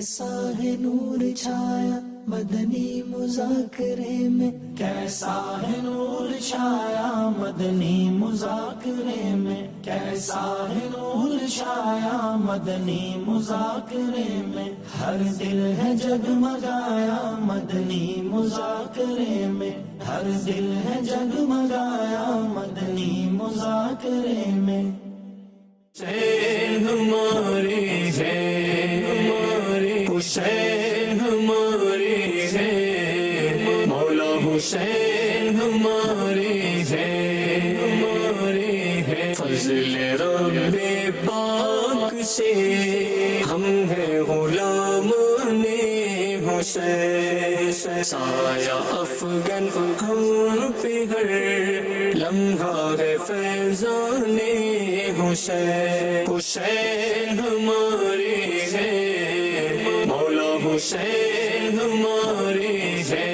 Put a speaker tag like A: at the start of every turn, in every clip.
A: کیسا ہے نور چھایا مدنی مذاکرے میں، کیسا ہے نور چھایا مدنی مذاکرے میں، کیسا ہے نور چھایا مدنی مذاکرے میں، ہر دل ہے جگمگایا مدنی مذاکرے میں، ہر دل ہے جگمگایا مدنی مذاکرے میں۔ حسین ہماری ہے، ہماری حسین ہماری ہے، مولا حسین ہماری ہے، ہماری ہے، فضل رب پاک سے ہم ہیں غلام حسین، سایہ افغن ہم پہ ہر لمحہ ہے فیضان حسین، حسین ہماری ہے، مولا حسین ہماری ہے۔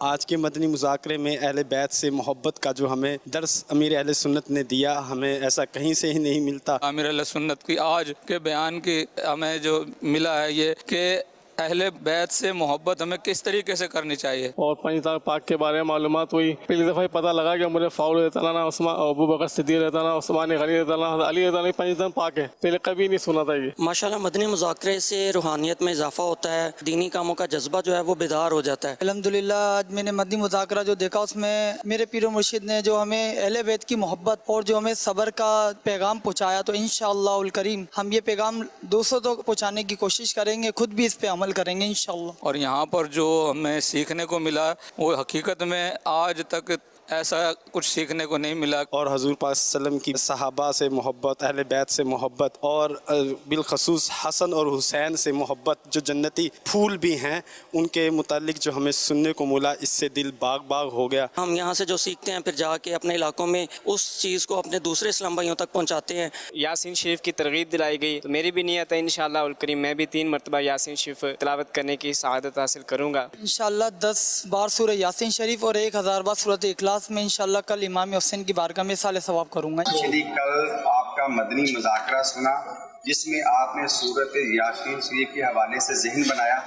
B: آج کے مدنی مذاکرے میں اہل بیت سے محبت کا جو ہمیں درس امیر اہل سنت نے دیا، ہمیں ایسا کہیں سے ہی نہیں ملتا۔
C: امیر اہل سنت کی آج کے بیان کی ہمیں جو ملا ہے یہ کہ اہل بیت سے محبت ہمیں کس طریقے سے کرنی چاہیے،
D: اور پنجتان پاک کے بارے میں معلومات ہوئی۔ پہلی دفعہ پتہ لگا کہ عمر فاروق رضی اللہ عنہ، عثمان، ابو بکر صدیق رضی اللہ عنہ، عثمان غنی رضی اللہ عنہ، علی رضی اللہ عنہ پنجتان پاک ہے، پہلے کبھی نہیں سنا تھا یہ۔
E: ماشاءاللہ مدنی مذاکرے سے روحانیت میں اضافہ ہوتا ہے، دینی کاموں کا جذبہ جو ہے وہ بیدار ہو جاتا ہے۔
F: الحمدللہ آج میں نے مدنی مذاکرہ جو دیکھا اس میں میرے پیر و مرشد نے جو ہمیں اہل بیت کی محبت اور جو ہمیں صبر کا پیغام پہنچایا، تو انشاءاللہ الکریم ہم یہ پیغام دوسروں تک پہنچانے کی کوشش کریں گے، خود بھی اس پہ عمل کریں گے انشاءاللہ۔
C: اور یہاں پر جو ہمیں سیکھنے کو ملا وہ حقیقت میں آج تک ایسا کچھ سیکھنے کو نہیں ملا۔
B: اور حضور پاک صلی اللہ علیہ وسلم کی صحابہ سے محبت، اہل بیت سے محبت، اور بالخصوص حسن اور حسین سے محبت، جو جنتی پھول بھی ہیں، ان کے متعلق جو ہمیں سننے کو ملا، اس سے دل باغ باغ ہو گیا۔
E: ہم یہاں سے جو سیکھتے ہیں پھر جا کے اپنے علاقوں میں اس چیز کو اپنے دوسرے اسلام بھائیوں تک پہنچاتے ہیں۔
G: یاسین شریف کی ترغیب دلائی گئی تو میری بھی نیت ہے انشاءاللہ الکریم میں بھی 3 مرتبہ یاسین شریف تلاوت کرنے کی سعادت حاصل کروں گا
F: انشاءاللہ 10 بار سورہ یاسین شریف اور 1000 بار سورۃ اخلاص میں انشاءاللہ کل امام حسین کی بارگاہ میں سال ثواب کروں گا۔
H: کل آپ کا مدنی مذاکرہ سنا جس میں آپ نے سورۃ یاسین شریف کے حوالے سے ذہن بنایا،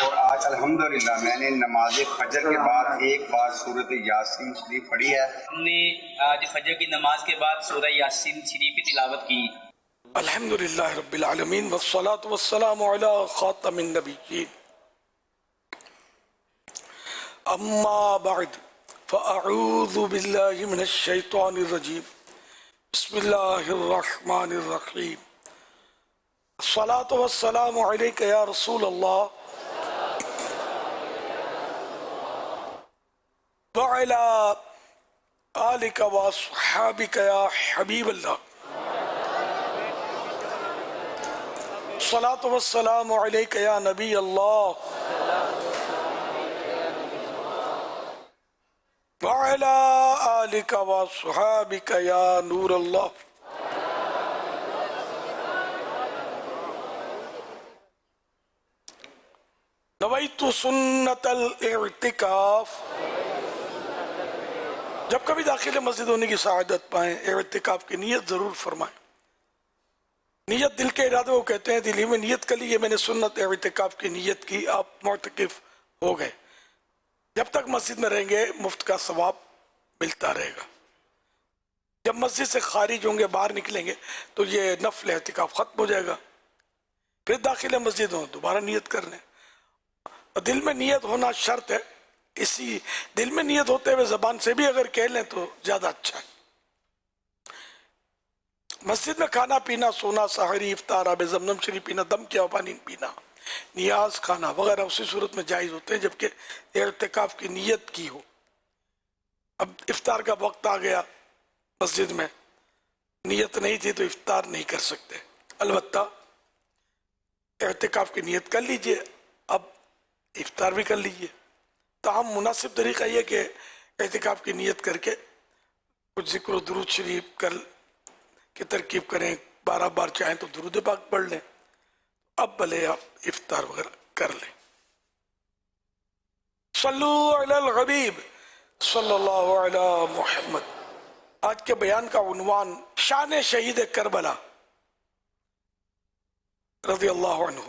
H: اور آج الحمدللہ میں نے نماز فجر کے بعد 1 بار سورۃ یاسین شریف پڑھی ہے۔
I: ہم نے آج فجر کی نماز کے بعد سورہ یاسین شریف کی تلاوت کی۔
J: الحمدللہ رب العالمین والصلاة والسلام علی خاتم النبیین، اما بعد فاعوذ باللہ من الشیطان الرجیم، بسم اللہ الرحمن الرحیم، الصلاة والسلام علیک یا رسول اللہ وعلی آلک واصحابک یا حبیب اللہ، الصلاة والسلام علیک یا نبی اللہ وعلی آلک واصحابک یا نور اللہ۔ نویت سنت الاعتکاف، جب کبھی داخل مسجد ہونے کی سعادت پائیں اعتکاف کی نیت ضرور فرمائیں۔ نیت دل کے ارادے کو کہتے ہیں، دلی میں نیت کر لیے میں نے سنت اعتکاف کی نیت کی، آپ معتکف ہو گئے۔ جب تک مسجد میں رہیں گے مفت کا ثواب ملتا رہے گا، جب مسجد سے خارج ہوں گے، باہر نکلیں گے تو یہ نفل اعتکاف ختم ہو جائے گا، پھر داخل مسجد ہوں دوبارہ نیت کر لیں۔ اور دل میں نیت ہونا شرط ہے، اسی دل میں نیت ہوتے ہوئے زبان سے بھی اگر کہہ لیں تو زیادہ اچھا ہے۔ مسجد میں کھانا پینا، سونا، سحری، افطار، آب زمزم شریف پینا، دم کیا پانی پینا، نیاز کھانا وغیرہ اسی صورت میں جائز ہوتے ہیں جبکہ اعتکاف کی نیت کی ہو۔ اب افطار کا وقت آ گیا، مسجد میں نیت نہیں تھی تو افطار نہیں کر سکتے، البتہ اعتکاف کی نیت کر لیجئے، اب افطار بھی کر لیجئے۔ تاہم مناسب طریقہ یہ کہ اعتکاف کی نیت کر کے کچھ ذکر و درود شریف کر کی ترکیب کریں، 12 بار چاہیں تو درود پاک پڑھ لیں، اب بھلے آپ افطار وغیرہ کر لیں۔ صلو علی الحبیب صلی اللہ علی محمد۔ آج کے بیان کا عنوان شان شہید کربلا رضی اللہ عنہ۔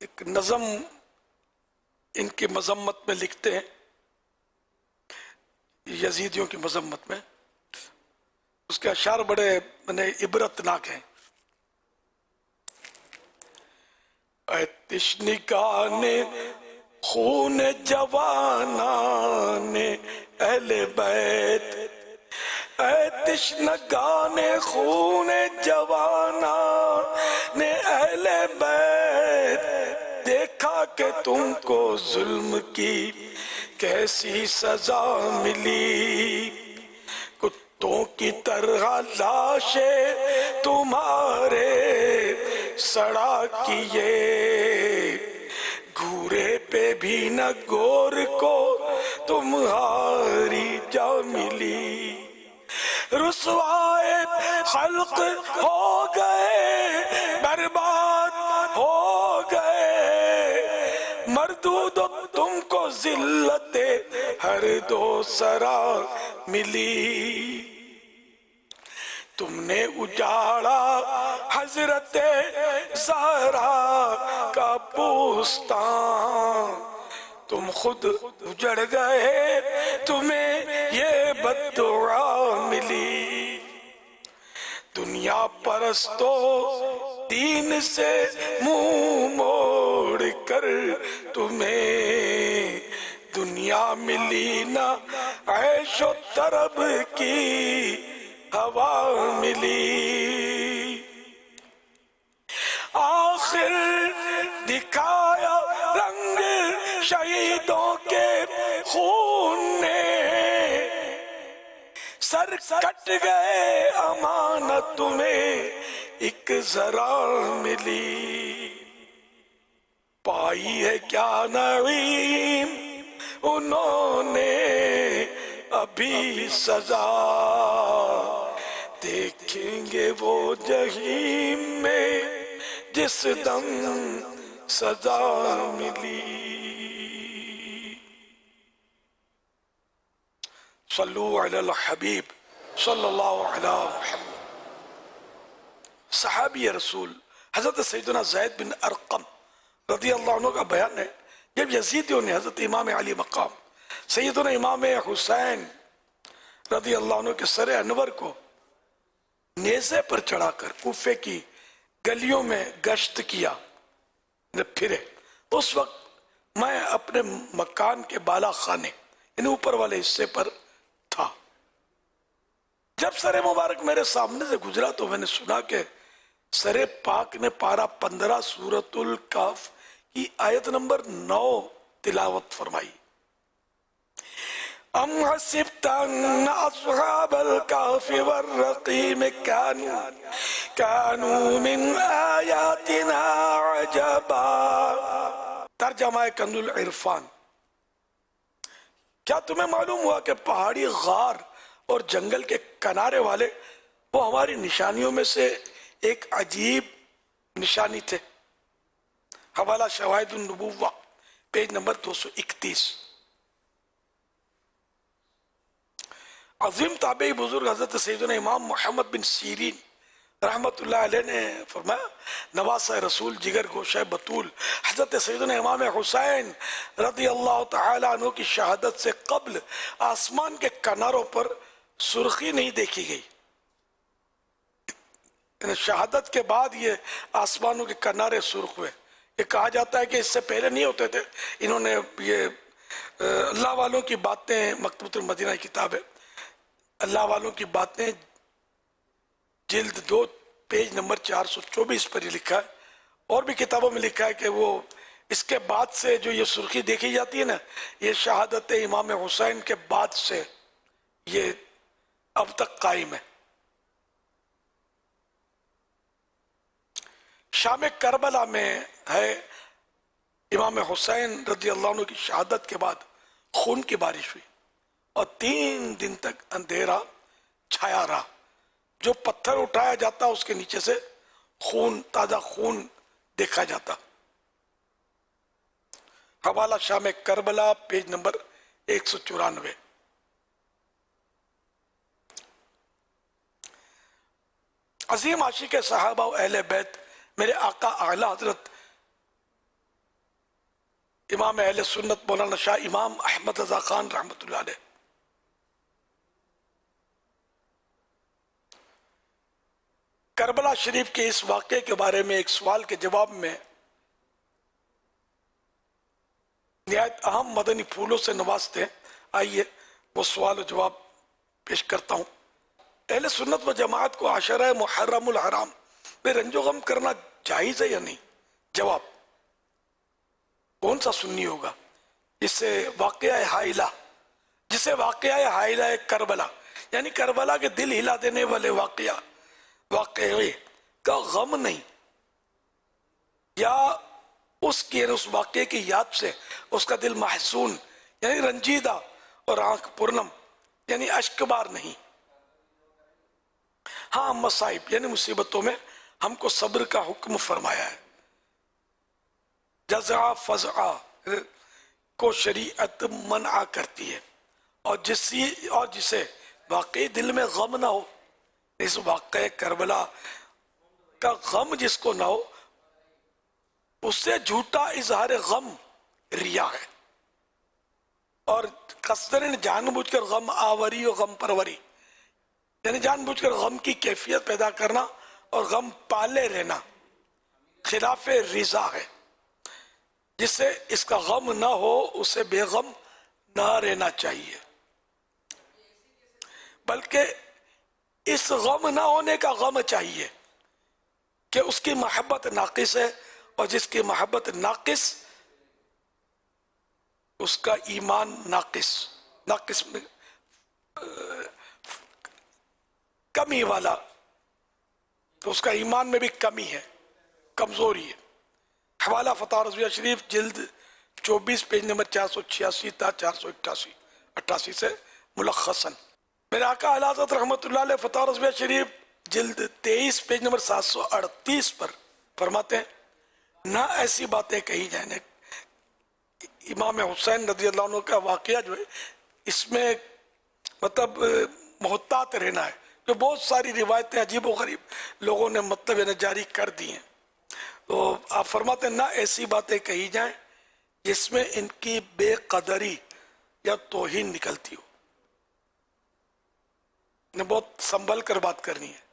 J: ایک نظم ان کی مذمت میں لکھتے ہیں، یزیدیوں کی مذمت میں، اس کے اشعار بڑے عبرتناک ہیں۔ اے تشنگان خون جوانان اہل بیت، اے تشنگان خون جوانان اہل بیت، دیکھا کہ تم کو ظلم کی کیسی سزا ملی، کتوں کی طرح لاشیں تمہارے سڑا کیے، گھورے پہ بھی نہ گور کو تمہاری جا ملی، رسوائے خلق ہو گئے برباد ہو گئے، مردود تم کو ذلت ہر دو سرا ملی، تم نے اجاڑا حضرت زہرا کا بوستان، تم خود اجڑ گئے تمہیں یہ بددعا ملی، دنیا پرستو دین سے منہ موڑ کر تمہیں دنیا ملی نہ عیش و طرب کی ہوا ملی، آخر دکھایا رنگ شہیدوں کے خون نے، سر کٹ گئے امانت تمہیں ایک ذرا ملی، پائی ہے کیا نعیم انہوں نے ابھی سزا، دیکھیں گے وہ جہیم میں جس دم سزا ملی۔ صلو علی الحبیب صلی اللہ علیہ وسلم۔ صحابی رسول حضرت سیدنا زید بن ارقم رضی اللہ عنہ کا بیان ہے، جب یزیدیوں نے حضرت امام علی مقام سیدنا امام حسین رضی اللہ عنہ کے سر انور کو نیزے پر چڑھا کر کوفے کی گلیوں میں گشت کیا، پھرے، اس وقت میں اپنے مکان کے بالا خانے یعنی اوپر والے حصے پر تھا، جب سر مبارک میرے سامنے سے گزرا تو میں نے سنا کہ سر پاک نے پارہ 15 سورۃ الکہف کی آیت نمبر 9 تلاوت فرمائی، ام حسبت ان اصحاب الکہف والرقیم کانوا من آیاتنا عجبا۔ ترجمہ کنز العرفان۔ کیا تمہیں معلوم ہوا کہ پہاڑی غار اور جنگل کے کنارے والے وہ ہماری نشانیوں میں سے ایک عجیب نشانی تھے؟ حوالہ شواہد النبوہ پیج نمبر 231۔ عظیم تابعی بزرگ حضرت سیدنا امام محمد بن سیرین رحمت اللہ علیہ نے فرمایا، نواسہ رسول جگر گوشہ بطول حضرت سیدنا امام حسین رضی اللہ تعالی عنہ کی شہادت سے قبل آسمان کے کناروں پر سرخی نہیں دیکھی گئی، شہادت کے بعد یہ آسمانوں کے کنارے سرخ ہوئے۔ یہ کہا جاتا ہے کہ اس سے پہلے نہیں ہوتے تھے، انہوں نے یہ اللہ والوں کی باتیں، مکتوبۃ المدینہ کی کتاب ہے، اللہ والوں کی باتیں جلد 2 پیج نمبر 424 پر یہ لکھا ہے، اور بھی کتابوں میں لکھا ہے کہ وہ اس کے بعد سے جو یہ سرخی دیکھی جاتی ہے نا، یہ شہادت امام حسین کے بعد سے یہ اب تک قائم ہے۔ شام کربلا میں ہے، امام حسین رضی اللہ عنہ کی شہادت کے بعد خون کی بارش ہوئی اور 3 دن تک اندھیرا چھایا رہا، جو پتھر اٹھایا جاتا اس کے نیچے سے خون، تازہ خون دیکھا جاتا۔ حوالہ شام کربلا پیج نمبر 194۔ عظیم عاشق صحابہ و اہل بیت میرے آقا اعلیٰ حضرت امام اہل سنت مولانا شاہ امام احمد رضا خان رحمۃ اللہ علیہ کربلا شریف کے اس واقعے کے بارے میں ایک سوال کے جواب میں نہایت اہم مدنی پھولوں سے نوازتے ہیں. آئیے وہ سوال و جواب پیش کرتا ہوں. اہل سنت و جماعت کو عشرہ محرم الحرام میں رنج و غم کرنا جائز ہے یا نہیں؟ جواب: کون سا سنی ہوگا جسے واقعہ حائلہ کربلا یعنی کربلا کے دل ہلا دینے والے واقعے کا غم نہیں، یا اس واقعے کی یاد سے اس کا دل محزون یعنی رنجیدہ اور آنکھ پرنم یعنی اشکبار نہیں. ہاں، مصائب یعنی مصیبتوں میں ہم کو صبر کا حکم فرمایا ہے. جزع فزع کو شریعت منع کرتی ہے، اور جسے واقعی دل میں غم نہ ہو، اس واقعہ کربلا کا غم جس کو نہ ہو، اس سے جھوٹا اظہار غم ریا ہے، اور قصدن جان بوجھ کر غم آوری و غم پروری یعنی جان بوجھ کر غم کی کیفیت پیدا کرنا اور غم پالے رہنا خلاف رضا ہے. جس سے اس کا غم نہ ہو اسے بے غم نہ رہنا چاہیے، بلکہ اس غم نہ ہونے کا غم چاہیے کہ اس کی محبت ناقص ہے، اور جس کی محبت ناقص اس کا ایمان ناقص میں کمی والا، تو اس کا ایمان میں بھی کمی ہے، کمزوری ہے. حوالہ فتح رضویہ شریف جلد 24 پیج نمبر 486 تا 488 سے ملخصاً. میرے آقا اعلی حضرت رحمت اللہ علیہ فتح رضویہ شریف جلد 23 پیج نمبر 738 پر فرماتے ہیں: نہ ایسی باتیں کہی جائیں. امام حسین رضی اللہ عنہ کا واقعہ جو ہے اس میں مطلب محتاط رہنا ہے، جو بہت ساری روایتیں عجیب و غریب لوگوں نے مطلب جاری کر دی ہیں. تو آپ فرماتے ہیں نہ ایسی باتیں کہی جائیں جس میں ان کی بے قدری یا توہین نکلتی ہو. نے بہت سنبھل کر بات کرنی ہے.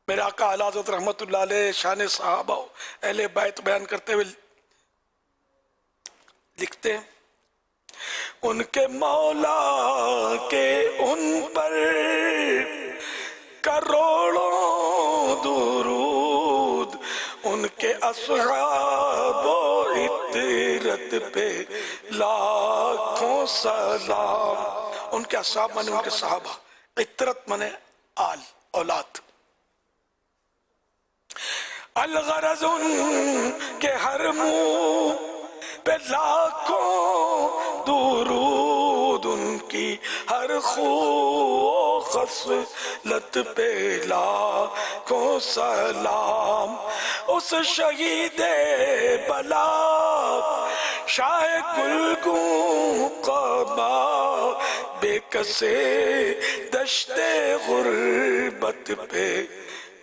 J: میرے آقا اعلی حضرت رحمت اللہ علیہ شان صحابہ اہل بیت بیان کرتے ہوئے لکھتے ہیں: ان کے مولا کے ان پر کروڑوں درود، ان کے اصحاب و عطرت پہ لاکھوں سلام. ان کے اصحاب مانے ان کے صحابہ، عطرت مانے آل اولاد. الغرض ان کے ہر منہ پہ لاکھوں درود، ان کی ہر خو خصلت پہ لاکھوں سلام. اس شہید بلا شاہ گلگوں قبا بے کسے دشت غربت پہ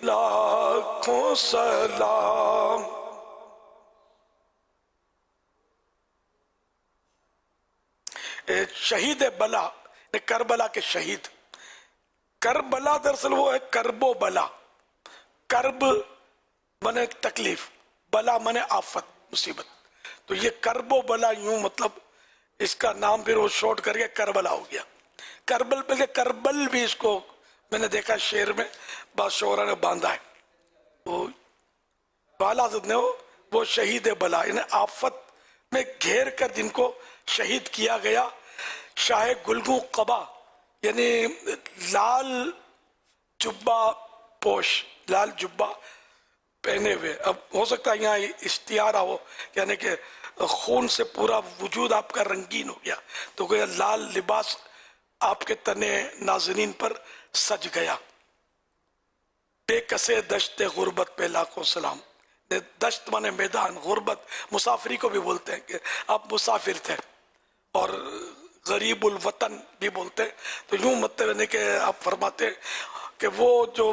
J: لاکھوں سلام. شہید بلا کربلا کے شہید. کربلا دراصل وہ ہے کرب و بلا. کرب منے تکلیف، بلا منے آفت مصیبت. تو یہ کرب و بلا یوں مطلب اس کا نام پھر وہ شارٹ کر کے کربلا ہو گیا. کربل پہ کربل بھی اس کو میں نے دیکھا شعر میں بعض شعراء نے باندھا ہے. وہ اعلیٰ حضرت نے وہ شہید بلا یعنی آفت میں گھیر کر جن کو شہید کیا گیا، شاہ گلگوں قبا یعنی لال جبہ پوش، لال جبہ پہنے ہوئے. اب ہو سکتا ہے یہاں استعارہ ہو یعنی کہ خون سے پورا وجود آپ کا رنگین ہو گیا، تو گویا لال لباس آپ کے تنے ناظرین پر سج گیا. بے کسے دشت غربت پہ لاکھوں سلام. دشت مانے میدان، غربت مسافری کو بھی بولتے ہیں کہ آپ مسافر تھے، اور غریب الوطن بھی بولتے ہیں. تو یوں مطلب ہے کہ آپ فرماتے ہیں کہ وہ جو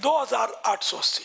J: 2880।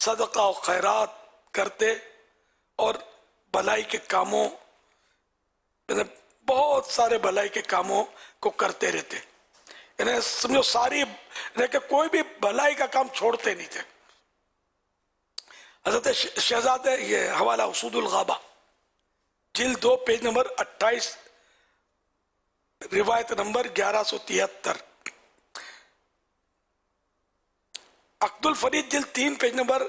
J: صدقہ و خیرات کرتے اور بھلائی کے کاموں یعنی بہت سارے بھلائی کے کاموں کو کرتے رہتے، یعنی سمجھو ساری یعنی کہ کوئی بھی بھلائی کا کام چھوڑتے نہیں تھے۔ حضرت شہزادہ یہ حوالہ اسود الغابہ جلد 2 پیج نمبر 28 روایت نمبر 1173، عقد الفرید جلد 3 پیج نمبر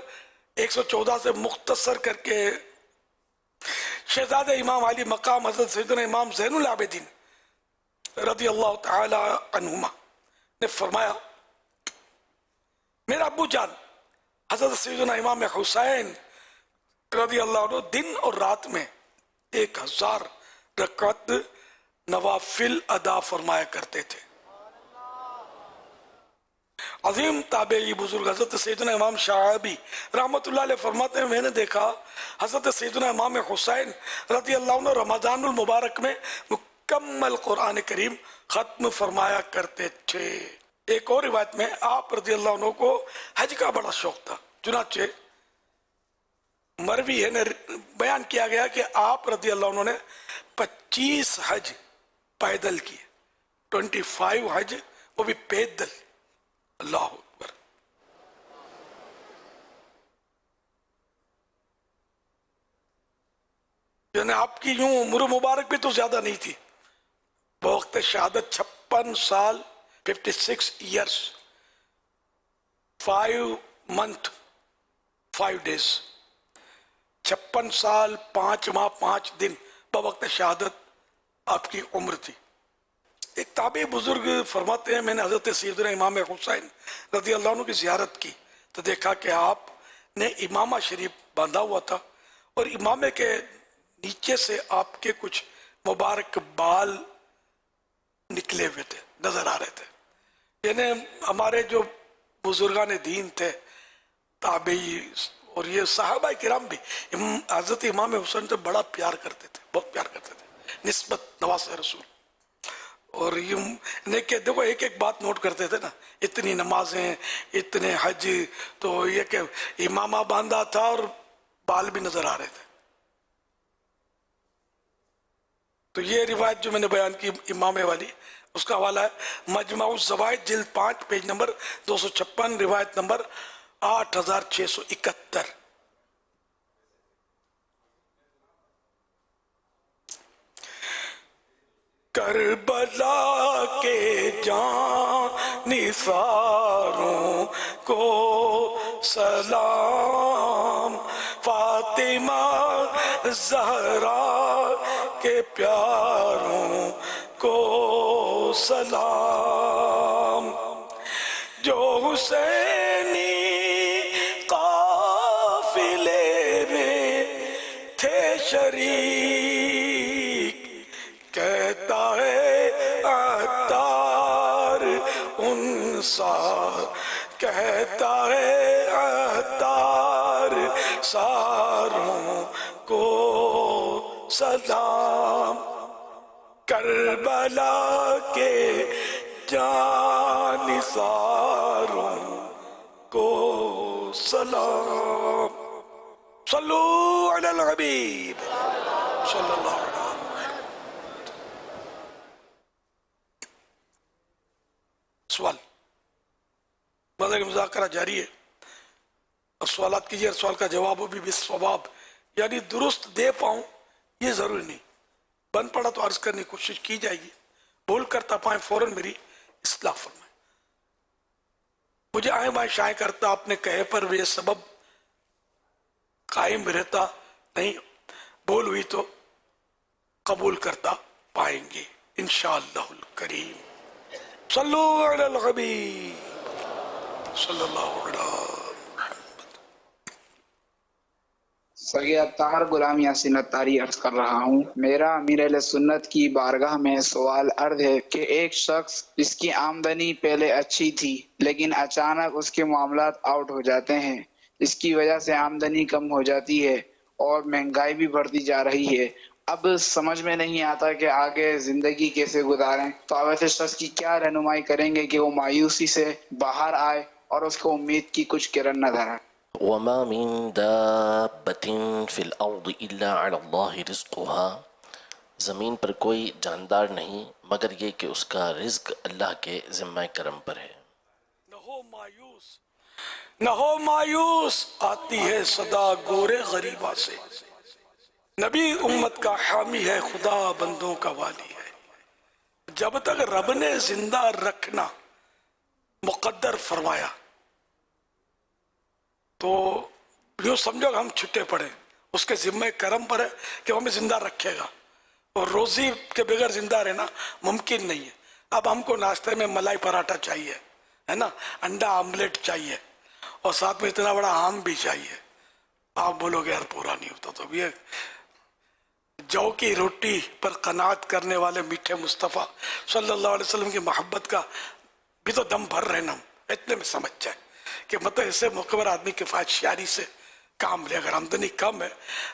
J: 114 سے مختصر کر کے شہزادہ امام علی مقام حضرت سیدنا امام زین العابدین رضی اللہ تعالی عنہما نے فرمایا، میرا ابو جان حضرت سیدنا امام حسین رضی اللہ عنہ دن اور رات میں 1000 رکعت نوافل ادا فرمایا کرتے تھے۔ عظیم تابعی بزرگ حضرت سیدنا امام شعبی رحمت اللہ علیہ فرماتے ہیں، میں نے دیکھا حضرت سیدنا امام حسین رضی اللہ عنہ رمضان المبارک میں مکمل قرآن کریم ختم فرمایا کرتے تھے۔ ایک اور روایت میں آپ رضی اللہ عنہ کو حج کا بڑا شوق تھا، چنانچہ مروی ہے بیان کیا گیا کہ آپ رضی اللہ عنہ نے 25 حج پیدل کیے، 25 حج وہ بھی پیدل۔ اللہ اکبر۔ یعنی آپ کی یوں عمر مبارک بھی تو زیادہ نہیں تھی، بوقت شہادت 56 سال 56 ایئرس 5 months 5 days، 56 سال 5 ماہ 5 دن بوقت شہادت آپ کی عمر تھی۔ ایک تابعی بزرگ فرماتے ہیں، میں نے حضرت سیدنا امام حسین رضی اللہ عنہ کی زیارت کی تو دیکھا کہ آپ نے امامہ شریف باندھا ہوا تھا اور امامے کے نیچے سے آپ کے کچھ مبارک بال نکلے ہوئے تھے، نظر آ رہے تھے۔ یعنی ہمارے جو بزرگان دین تھے، تابعی اور یہ صحابہ کرام بھی حضرت امام حسین سے بڑا پیار کرتے تھے، بہت پیار کرتے تھے، نسبت نواز رسول۔ اور یہ کہ دیکھو ایک ایک بات نوٹ کرتے تھے نا، اتنی نمازیں اتنے حج، تو یہ کہ امامہ باندھا تھا اور بال بھی نظر آ رہے تھے۔ تو یہ روایت جو میں نے بیان کی امامے والی، اس کا حوالہ ہے مجمع الزوائد جلد 5 پیج نمبر 256 روایت نمبر 8671۔ کربلا کے جانثاروں کو سلام، فاطمہ زہرا کے پیاروں کو سلام، جو حسینی قافلے میں تھے شریک، کہتا ہے عطار انصار، کہتا ہے عطار ساروں کو سلام، کربلا کے جانثاروں کو سلام۔ صلو علی الحبیب صلی اللہ علیہ وسلم۔ سوال مذہب مذاکرہ جاری ہے، اور سوالات کیجیے، اور سوال کا جواب بھی بالصواب یعنی درست دے پاؤں یہ ضروری نہیں، بن پڑا تو عرض کرنے کی کوشش کی جائے گی، بھول کرتا پائیں فوراً میری اصلاح فرمائیں۔ مجھے آئیں بائیں شائیں کرتا اپنے کہے پر بے سبب قائم رہتا نہیں، بھول ہوئی تو قبول کرتا پائیں گے انشاءاللہ الکریم۔ صلو علی الحبیب صلی اللہ علیہ محمد۔
K: سید طاہر غلام یاسین اتاری عرض کر رہا ہوں، میرا امیر اہل سنت کی بارگاہ میں سوال عرض ہے کہ ایک شخص جس کی آمدنی پہلے اچھی تھی لیکن اچانک اس کے معاملات آؤٹ ہو جاتے ہیں، اس کی وجہ سے آمدنی کم ہو جاتی ہے اور مہنگائی بھی بڑھتی جا رہی ہے، اب سمجھ میں نہیں آتا کہ آگے زندگی کیسے گزاریں، تو آپ ایسے شخص کی کیا رہنمائی کریں گے کہ وہ مایوسی سے باہر آئے اور اس کو امید کی کچھ کرن نظر آئے؟
L: وما من دابة في الأرض إلا على الله رزقها، زمین پر کوئی جاندار نہیں مگر یہ کہ اس کا رزق اللہ کے ذمہ کرم پر ہے۔
J: نہ ہو مایوس آتی ہے صدا گورے غریبہ سے، نبی امت کا حامی ہے، خدا بندوں کا والی ہے۔ جب تک رب نے زندہ رکھنا مقدر فرمایا تو یوں سمجھو کہ ہم چھٹے پڑے، اس کے ذمہ کرم پر ہے کہ وہ ہمیں زندہ رکھے گا، اور روزی کے بغیر زندہ رہنا ممکن نہیں ہے۔ اب ہم کو ناشتے میں ملائی پراٹھا چاہیے ہے نا، انڈا آملیٹ چاہیے، اور ساتھ میں اتنا بڑا آم بھی چاہیے۔ آپ بولو گے یار پورا نہیں ہوتا، تو یہ جو کی روٹی پر قناعت کرنے والے میٹھے مصطفیٰ صلی اللہ علیہ وسلم کی محبت کا بھی تو دم بھر رہے نا، اتنے میں سمجھ جائے کہ مطلب اسے مقبر آدمی کفایت شعاری سے کام لے۔ اگر آمدنی کم ہے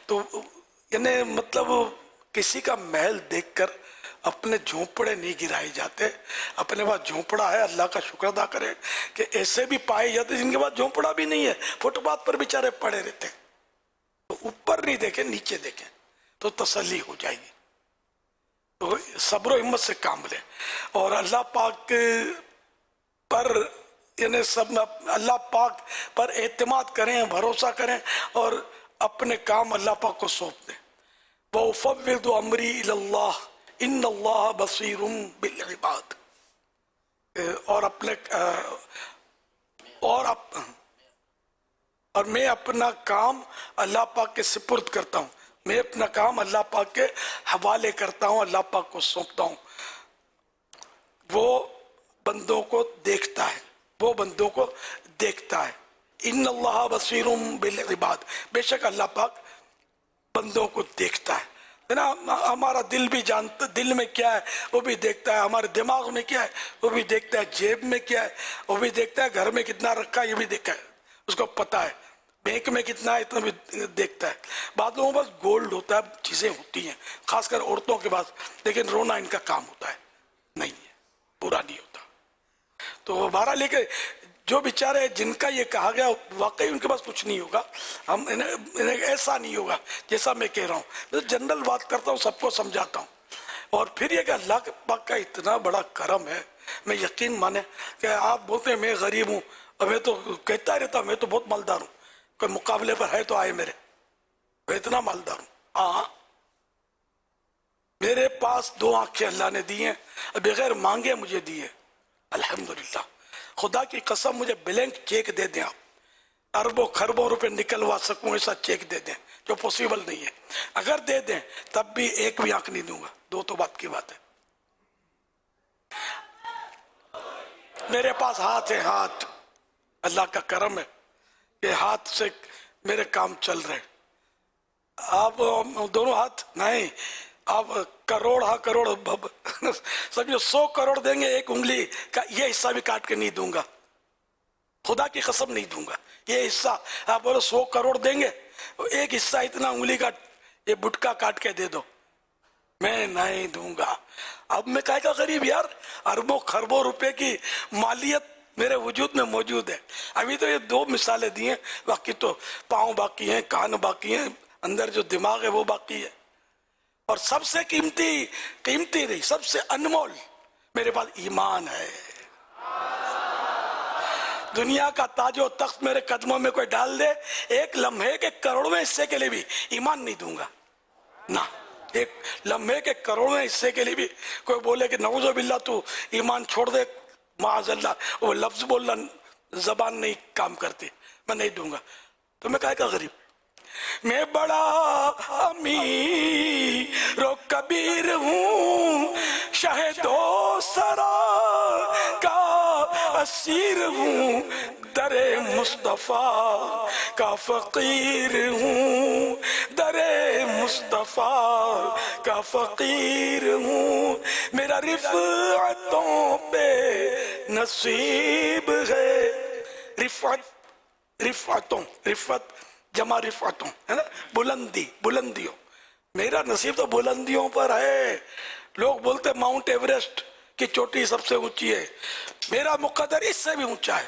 J: تو یعنی مطلب کسی کا محل دیکھ کر اپنے جھونپڑے نہیں گرائے جاتے، اپنے پاس جھونپڑا ہے اللہ کا شکر ادا کرے کہ ایسے بھی پائے جاتے جن کے پاس جھونپڑا بھی نہیں ہے، فٹ پاتھ پر بیچارے پڑے رہتے، تو اوپر نہیں دیکھیں نیچے دیکھیں تو تسلی ہو جائے گی۔ تو صبر و ہمت سے کام لیں، اور اللہ پاک پر یعنی سب اللہ پاک پر اعتماد کریں، بھروسہ کریں، اور اپنے کام اللہ پاک کو سونپ دیں۔ وَأُفَوِّضُ أَمْرِي إِلَى اللَّهِ إِنَّ اللَّهَ بَصِيرٌ بِالْعِبَادِ، اور میں اپنا کام اللہ پاک کے سپرد کرتا ہوں، میں اپنا کام اللہ پاک کے حوالے کرتا ہوں، اللہ پاک کو سونپتا ہوں۔ وہ بندوں کو دیکھتا ہے، وہ بندوں کو دیکھتا ہے۔ ان اللہ بصیر بالعباد، بے شک اللہ پاک بندوں کو دیکھتا ہے نا، ہمارا دل بھی جانتا، دل میں کیا ہے وہ بھی دیکھتا ہے، ہمارے دماغ میں کیا ہے وہ بھی دیکھتا ہے، جیب میں کیا ہے وہ بھی دیکھتا ہے، گھر میں کتنا رکھا ہے یہ بھی دیکھتا ہے، اس کو پتا ہے، بینک میں کتنا ہے اتنا بھی دیکھتا ہے۔ بعض لوگوں کے پاس گولڈ ہوتا ہے، چیزیں ہوتی ہیں، خاص کر عورتوں کے پاس، لیکن رونا ان کا کام ہوتا ہے، نہیں ہے، پورا نہیں ہوتا۔ تو بہرحال لے کے جو بیچارے جن کا یہ کہا گیا واقعی ان کے پاس کچھ نہیں ہوگا، ہم انہیں ایسا نہیں ہوگا جیسا میں کہہ رہا ہوں، میں جنرل بات کرتا ہوں، سب کو سمجھاتا ہوں۔ اور پھر یہ کہ اللہ پاک کا اتنا بڑا کرم ہے، میں یقین مانے کہ آپ بولتے ہیں میں غریب ہوں، اور میں تو کہتا رہتا ہوں میں تو بہت مالدار ہوں، کوئی مقابلے پر ہے تو آئے میرے، میں اتنا مالدار ہوں۔ ہاں میرے پاس 2 آنکھیں اللہ نے دی ہیں، بغیر مانگے مجھے دی ہے، الحمدللہ۔ خدا کی قسم مجھے بلینک چیک دے دیں، آپ اربوں خربوں روپے نکلوا سکوں ایسا چیک دے دیں، جو پوسیبل نہیں ہے، اگر دے دیں تب بھی ایک بھی آنکھ نہیں دوں گا، 2 تو بات کی بات ہے۔ میرے پاس ہاتھ ہے، ہاتھ اللہ کا کرم ہے کہ ہاتھ سے میرے کام چل رہے۔ آپ دونوں ہاتھ نہیں، آپ کروڑ سمجھو 100 کروڑ دیں گے، ایک انگلی کا یہ حصہ بھی کاٹ کے نہیں دوں گا، خدا کی قسم نہیں دوں گا یہ حصہ۔ آپ بولو 100 کروڑ دیں گے، ایک حصہ اتنا انگلی کا یہ بٹکا کاٹ کے دے دو، میں نہیں دوں گا۔ اب میں کہے گا غریب یار، اربوں خربوں روپے کی مالیت میرے وجود میں موجود ہے۔ ابھی تو یہ 2 مثالیں دی ہیں، باقی تو پاؤں باقی ہیں، کان باقی ہیں، اندر جو دماغ ہے وہ باقی ہے۔ اور سب سے قیمتی نہیں، سب سے انمول میرے پاس ایمان ہے۔ دنیا کا تاج و تخت میرے قدموں میں کوئی ڈال دے، ایک لمحے کے کروڑویں حصے کے لیے بھی ایمان نہیں دوں گا، نہ ایک لمحے کے کروڑویں حصے کے لیے بھی کوئی بولے کہ نعوذ باللہ تو ایمان چھوڑ دے، معاذ اللہ، وہ لفظ بولنا زبان نہیں کام کرتی، میں نہیں دوں گا۔ تو میں کہے گا غریب، میں بڑا امیر و کبیر ہوں، شہد و سرا کا اسیر ہوں، در مصطفیٰ کا فقیر ہوں، در مصطفیٰ کا فقیر ہوں، میرا رفعتوں پہ نصیب ہے، رفعت جمع رفعتوں ہے نا، بلندیوں، میرا نصیب تو بلندیوں پر ہے۔ لوگ بولتے ماؤنٹ ایوریسٹ کی چوٹی سب سے اونچی ہے، میرا مقدر اس سے بھی اونچا ہے،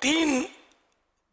J: 3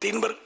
J: 3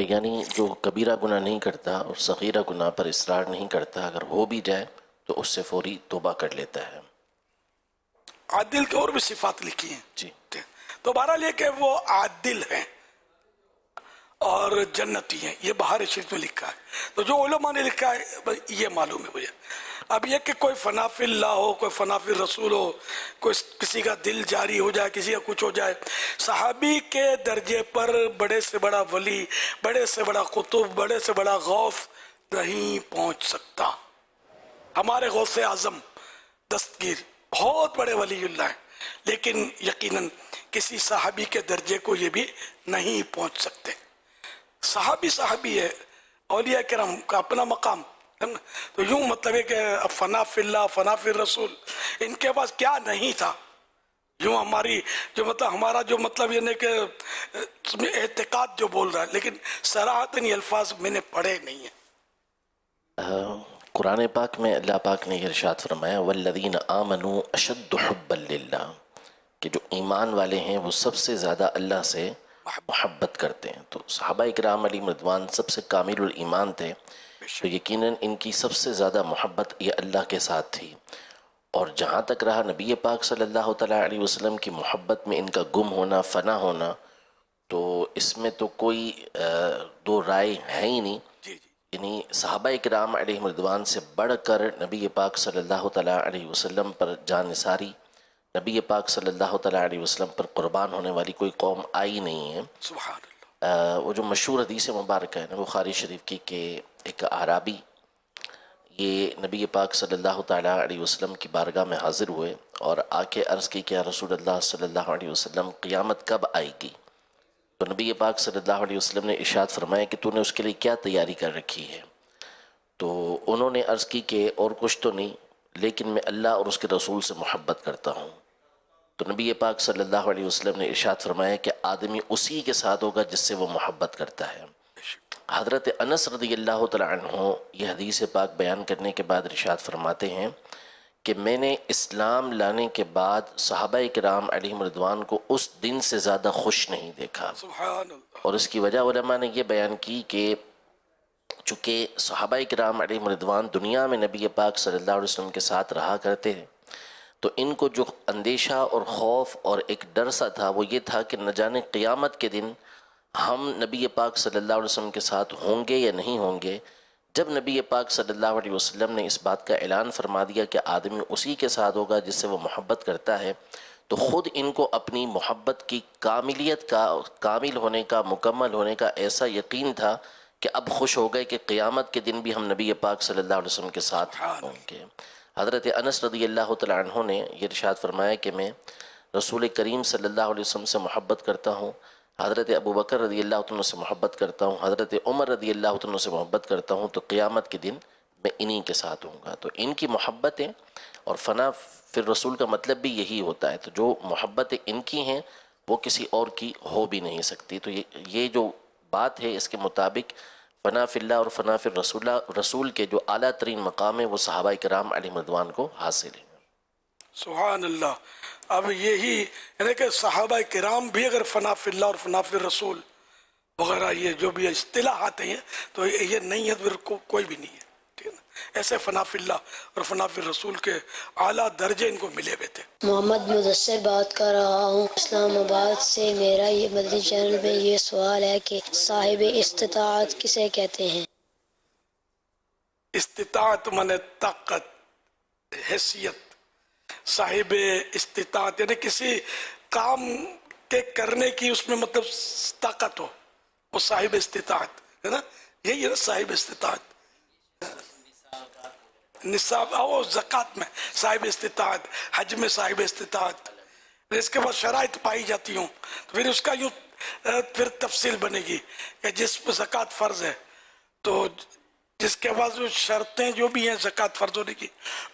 L: یعنی جو کبیرہ گناہ نہیں کرتا اور صغیرہ گناہ پر اصرار نہیں کرتا، اگر ہو بھی جائے تو اس سے فوری توبہ کر لیتا ہے۔
J: عادل کے اور بھی صفات لکھی ہیں
L: جی،
J: تو بہرحال یہ کہ وہ عادل ہیں اور جنتی ہیں، یہ بہار شریف میں لکھا ہے۔ تو جو علماء نے لکھا ہے یہ معلوم ہے مجھے۔ اب یہ کہ کوئی فنا فی اللہ ہو، کوئی فنا فی الرسول ہو، کوئی کسی کا دل جاری ہو جائے، کسی کا کچھ ہو جائے، صحابی کے درجے پر بڑے سے بڑا ولی، بڑے سے بڑا قطب، بڑے سے بڑا غوث نہیں پہنچ سکتا۔ ہمارے غوث اعظم دستگیر بہت بڑے ولی اللہ ہیں، لیکن یقیناً کسی صحابی کے درجے کو یہ بھی نہیں پہنچ سکتے۔ صحابی ہے، اولیاء کرام کا اپنا مقام ہے نا۔ تو یوں مطلب ہے کہ فنا فی اللہ، فنا فی الرسول، ان کے پاس کیا نہیں تھا۔ یوں ہماری جو مطلب ہمارا جو مطلب یہ نہیں کہ اعتقاد جو بول رہا ہے، لیکن صراحتاً یہ الفاظ میں نے پڑھے نہیں ہیں۔
L: قرآن پاک میں اللہ پاک نے یہ ارشاد فرمایا والذین آمنوا اشد حبا للہ، کہ جو ایمان والے ہیں وہ سب سے زیادہ اللہ سے محبت کرتے ہیں۔ تو صحابہ اکرام علیہم رضوان سب سے کامل الایمان تھے، تو یقیناً ان کی سب سے زیادہ محبت یہ اللہ کے ساتھ تھی۔ اور جہاں تک رہا نبی پاک صلی اللہ تعالیٰ علیہ وسلم کی محبت میں ان کا گم ہونا، فنا ہونا، تو اس میں تو کوئی دو رائے ہے ہی نہیں۔ یعنی صحابہ اکرام علیہم رضوان سے بڑھ کر نبی پاک صلی اللہ تعالیٰ علیہ وسلم پر جان نثاری، نبی پاک صلی اللہ تعالیٰ علیہ وسلم پر قربان ہونے والی کوئی قوم آئی نہیں ہے۔
J: سبحان اللہ۔
L: وہ جو مشہور حدیث مبارکہ ہے نا بخاری شریف کی، کہ ایک اعرابی یہ نبی پاک صلی اللہ تعالیٰ علیہ وسلم کی بارگاہ میں حاضر ہوئے اور آ کے عرض کی کہ یا رسول اللہ صلی اللہ علیہ وسلم قیامت کب آئے گی؟ تو نبی پاک صلی اللہ علیہ وسلم نے ارشاد فرمایا کہ تو نے اس کے لیے کیا تیاری کر رکھی ہے؟ تو انہوں نے عرض کی کہ اور کچھ تو نہیں، لیکن میں اللہ اور اس کے رسول سے محبت کرتا ہوں۔ تو نبی پاک صلی اللہ علیہ وسلم نے ارشاد فرمایا کہ آدمی اسی کے ساتھ ہوگا جس سے وہ محبت کرتا ہے۔ حضرت انس رضی اللہ تعالیٰ عنہ یہ حدیث پاک بیان کرنے کے بعد ارشاد فرماتے ہیں کہ میں نے اسلام لانے کے بعد صحابہ کرام علیہم رضوان کو اس دن سے زیادہ خوش نہیں دیکھا۔
J: سبحان اللہ۔
L: اور اس کی وجہ علماء نے یہ بیان کی کہ چونکہ صحابہ کرام علیہم رضوان دنیا میں نبی پاک صلی اللہ علیہ وسلم کے ساتھ رہا کرتے ہیں، تو ان کو جو اندیشہ اور خوف اور ایک ڈر سا تھا وہ یہ تھا کہ نہ جانے قیامت کے دن ہم نبی پاک صلی اللہ علیہ وسلم کے ساتھ ہوں گے یا نہیں ہوں گے۔ جب نبی پاک صلی اللہ علیہ وسلم نے اس بات کا اعلان فرما دیا کہ آدمی اسی کے ساتھ ہوگا جس سے وہ محبت کرتا ہے، تو خود ان کو اپنی محبت کی کاملیت کا، کامل ہونے کا، مکمل ہونے کا ایسا یقین تھا کہ اب خوش ہو گئے کہ قیامت کے دن بھی ہم نبی پاک صلی اللہ علیہ وسلم کے ساتھ ہوں گے۔ حضرت انس رضی اللہ تعالیٰ عنہ نے یہ ارشاد فرمایا کہ میں رسول کریم صلی اللہ علیہ وسلم سے محبت کرتا ہوں، حضرت ابو بکر رضی اللہ عنہ سے محبت کرتا ہوں، حضرت عمر رضی اللہ عنہ سے محبت کرتا ہوں، تو قیامت کے دن میں انہی کے ساتھ ہوں گا۔ تو ان کی محبتیں اور فنا فی الرسول کا مطلب بھی یہی ہوتا ہے، تو جو محبتیں ان کی ہیں وہ کسی اور کی ہو بھی نہیں سکتی۔ تو یہ جو بات ہے اس کے مطابق فنا فی اللہ اور فنا فی رسول کے جو اعلیٰ ترین مقام ہے وہ صحابہ کرام علیہم رضوان کو حاصل ہے۔
J: سبحان اللہ۔ اب یہی یعنی کہ صحابہ کرام بھی اگر فنا فی اللہ اور فنا فی الرسول وغیرہ یہ جو بھی اصطلاحات ہیں تو یہ نہیں ہے، پھر کوئی بھی نہیں ہے، ٹھیک ہے نا۔ ایسے فنا فی اللہ اور فنا فی الرسول کے اعلیٰ درجے ان کو ملے ہوئے تھے۔
M: محمد مدثر بات کر رہا ہوں اسلام آباد سے۔ میرا یہ مدنی چینل میں یہ سوال ہے کہ صاحب استطاعت کسے کہتے ہیں؟
J: استطاعت من طاقت، حیثیت، صاحب استطاعت یعنی کسی کام کے کرنے کی اس میں مطلب طاقت ہو، وہ صاحب استطاعت ہے نا، یہی ہے نا صاحب استطاعت۔ نصاب او زکوٰۃ میں صاحب استطاعت، حج میں صاحب استطاعت، اس کے بعد شرائط پائی جاتی ہوں تو پھر اس کا یوں پھر تفصیل بنے گی کہ جس پہ زکوٰۃ فرض ہے تو جس کے بعد جو شرطیں جو بھی ہیں زکوٰۃ فرض ہونے کی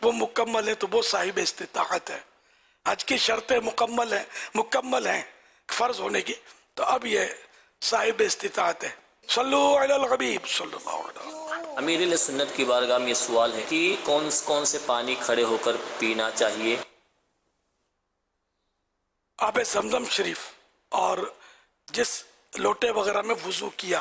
J: وہ مکمل ہیں تو وہ صاحب استطاعت ہے۔ حج کی شرطیں مکمل ہیں فرض ہونے کی تو اب یہ صاحب استطاعت ہے۔ صلو علی الحبیب صلی اللہ علیہ وسلم۔
N: امیر اہل سنت کی بارگاہ میں یہ سوال ہے کہ کون سے پانی کھڑے ہو کر پینا چاہیے؟
J: آب زمزم شریف اور جس لوٹے وغیرہ میں وضو کیا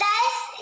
O: 10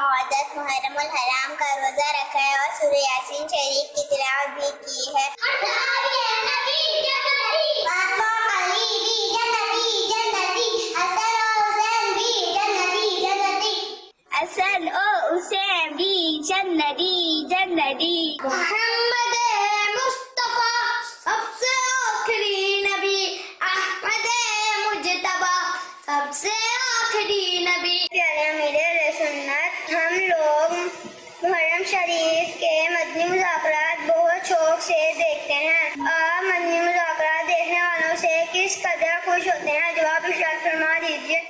O: اور 10 محرم الحرام کا روزہ رکھا ہے اور سورہ یاسین شریف کی تلاوت بھی کی ہے۔ حسن اور حسین بھی جنتی جنتی۔ محمد مصطفیٰ سب سے آخری نبی، احمد مجتبی سب سے آخری نبی۔ پیارے امیر سنت، ہم لوگ محرم شریف کے مدنی مذاکرات بہت شوق سے دیکھتے ہیں۔ آپ مدنی مذاکرات دیکھنے والوں سے کس قدر خوش ہوتے ہیں؟ جواب ارشاد فرما دیجیے۔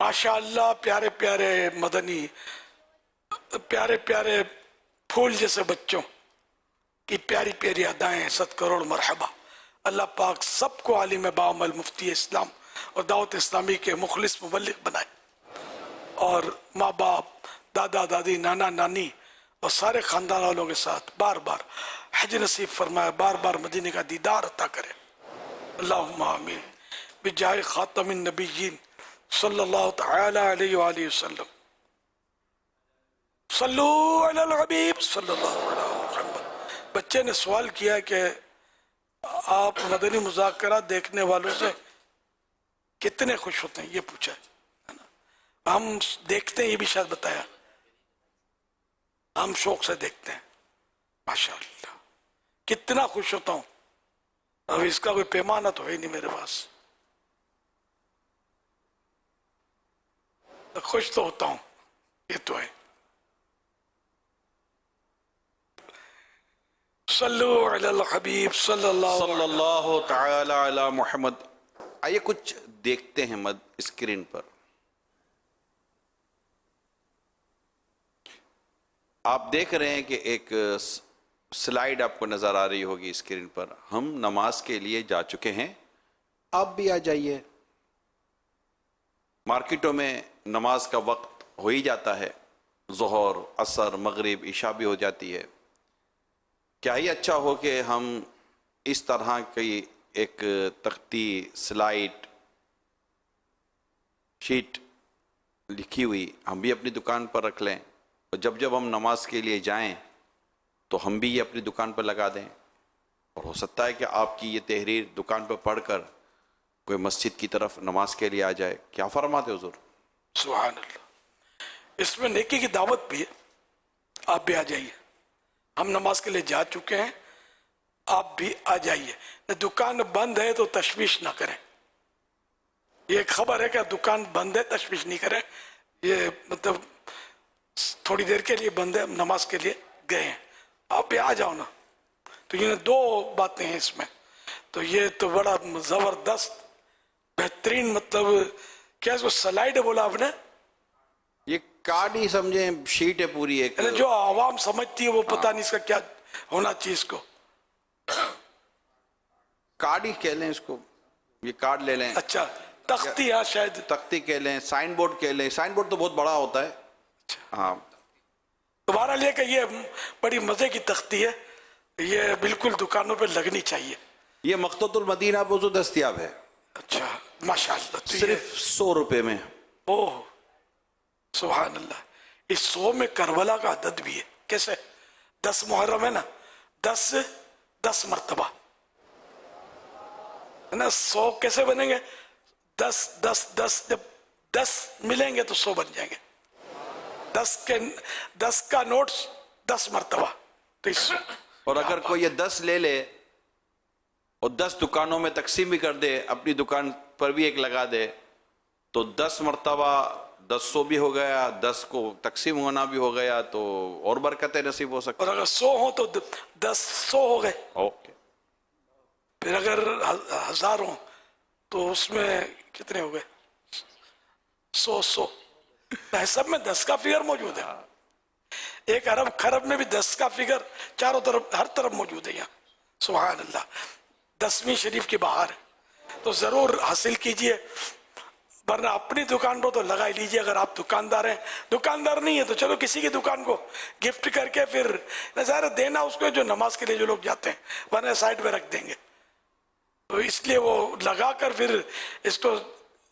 J: ماشاءاللہ، پیارے پیارے مدنی، پیارے پیارے پھول جیسے بچوں کی پیاری پیاری ادائیں، 100 کروڑ مرحبا۔ اللہ پاک سب کو عالم باعمل مفتی اسلام اور دعوت اسلامی کے مخلص مبلغ بنائے، اور ماں باپ، دادا دادی، نانا نانی اور سارے خاندان والوں کے ساتھ بار بار حج نصیب فرمائے، بار بار مدینے کا دیدار عطا کرے۔ اللہم آمین بجاہ خاتم النبیین صلی اللہ تعالی علیہ وآلہ وسلم۔ صلو علی الحبیب صلی اللہ علیہ محمد۔ بچے نے سوال کیا کہ آپ مدنی مذاکرات دیکھنے والوں سے کتنے خوش ہوتے ہیں، یہ پوچھا ہے۔ ہم دیکھتے ہیں، یہ بھی شاید بتایا، ہم شوق سے دیکھتے ہیں۔ ماشاءاللہ کتنا خوش ہوتا ہوں، اب اس کا کوئی پیمانہ تو ہے نہیں میرے پاس، خوش تو ہوتا ہوں، یہ تو ہے۔ صلو علی الحبیب صلی اللہ
P: تعالی علی محمد۔ آئیے کچھ دیکھتے ہیں اسکرین پر۔ آپ دیکھ رہے ہیں کہ ایک سلائیڈ آپ کو نظر آ رہی ہوگی اسکرین پر۔ ہم نماز کے لیے جا چکے ہیں، آپ بھی آ جائیے۔ مارکیٹوں میں نماز کا وقت ہو ہی جاتا ہے، ظہر، عصر، مغرب، عشاء بھی ہو جاتی ہے۔ کیا ہی اچھا ہو کہ ہم اس طرح کی ایک تختی، سلائیڈ شیٹ لکھی ہوئی ہم بھی اپنی دکان پر رکھ لیں، اور جب جب ہم نماز کے لیے جائیں تو ہم بھی یہ اپنی دکان پر لگا دیں، اور ہو سکتا ہے کہ آپ کی یہ تحریر دکان پر پڑھ کر کوئی مسجد کی طرف نماز کے لیے آ جائے۔ کیا فرماتے حضور؟
J: سبحان اللہ۔ اس میں نیکی کی دعوت بھی ہے، آپ بھی آ جائیے۔ ہم نماز کے لیے جا چکے ہیں، آپ بھی آ جائیے۔ دکان بند ہے تو تشویش نہ کریں، یہ ایک خبر ہے کہ دکان بند ہے، تشویش نہیں کریں، یہ مطلب تھوڑی دیر کے لیے بند ہے، ہم نماز کے لیے گئے ہیں، آپ بھی آ جاؤ نا۔ تو یہ 2 باتیں ہیں اس میں، تو یہ تو بڑا زبردست بہترین، مطلب کیا اس کو سلائیڈ بولا آپ نے؟
P: یہ کارڈ ہی سمجھیں، شیٹ ہے پوری ایک،
J: جو عوام سمجھتی ہے وہ پتہ نہیں اس کا کیا ہونا چاہیے، اس کو
P: کارڈ ہی کہہ لیں اس کو، یہ کارڈ لے لیں۔
J: اچھا تختی، ہاں شاید
P: تختی کہہ لیں، سائن بورڈ کہہ لیں۔ سائن بورڈ تو بہت بڑا ہوتا ہے۔ ہاں
J: تمہارا لے کہ یہ بڑی مزے کی تختی ہے، یہ بالکل دکانوں پہ لگنی چاہیے۔
P: یہ مقتوط المدینہ بوزو دستیاب ہے۔
J: اچھا ماشاءاللہ،
P: صرف 100 روپے میں۔
J: اوہ سبحان اللہ۔ اس 100 میں کربلا کا عدد بھی ہے، کیسے؟ 10 محرم ہے نا، 10 مرتبہ ہے نا، 100 کیسے بنیں گے؟ 10 جب 10 ملیں گے تو 100 بن جائیں گے۔ 10 کا نوٹ 10 مرتبہ، تو
P: اور اگر کوئی یہ 10 لے لے اور 10 دکانوں میں تقسیم بھی کر دے، اپنی دکان پر بھی ایک لگا دے، تو 10 مرتبہ 100 بھی ہو گیا، 10 کو تقسیم ہونا بھی ہو گیا، تو اور برکتیں نصیب ہو سکتی۔
J: اور اگر 100 ہوں تو 100 ہو گئے۔
P: اوکے۔
J: پھر اگر 1000 ہوں تو اس میں کتنے ہو گئے؟ 100 سب میں 10 کا فگر موجود ہے۔ ایک ارب خرب میں بھی 10 کا فگر چاروں طرف، ہر طرف موجود ہے یہاں۔ سبحان اللہ۔ 10ویں شریف کی بہار ہے، تو ضرور حاصل کیجئے، ورنہ اپنی دکان پر تو لگا ہی لیجئے۔ اگر آپ دکاندار ہیں، دکاندار نہیں ہے تو چلو کسی کی دکان کو گفٹ کر کے پھر ظاہر دینا اس کو، جو نماز کے لیے جو لوگ جاتے ہیں، ورنہ سائڈ پہ رکھ دیں گے۔ تو اس لیے وہ لگا کر پھر اس کو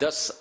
Q: 10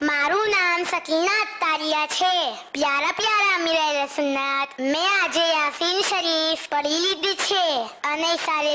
O: મારું નામ સકીના અત્તારિયા છે। પ્યારા પ્યારા અમીરે સુન્નત મેં આજે યાસીન શરીફ પઢી લીધી છે અને સારે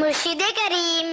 O: મુર્શિદે કરીમ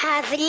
O: હાજરી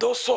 J: 200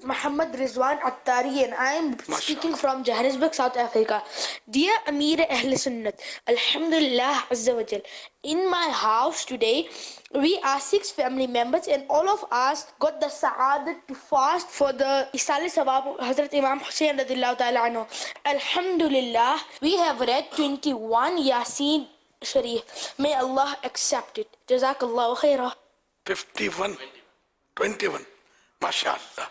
D: Muhammad Rizwan Attari, and I am speaking from Johannesburg, South Africa. Dear Amir Ahl Sunnat, Alhamdulillah Azza wa Jal. In my house today, we are 6 family members, and all of us got the sa'adat to fast for the Isali Sawab Hazrat Imam Hussain radhiyallahu ta'ala anhu. Alhamdulillah, we have read 21 Yasin Sharif. May Allah accept it. Jazakallahu khairah.
J: 21 MashaAllah.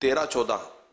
P: 13-14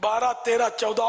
J: 12, 13, 14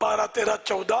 J: 12, 13, 14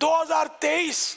J: 2023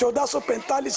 J: 1445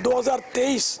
J: 2023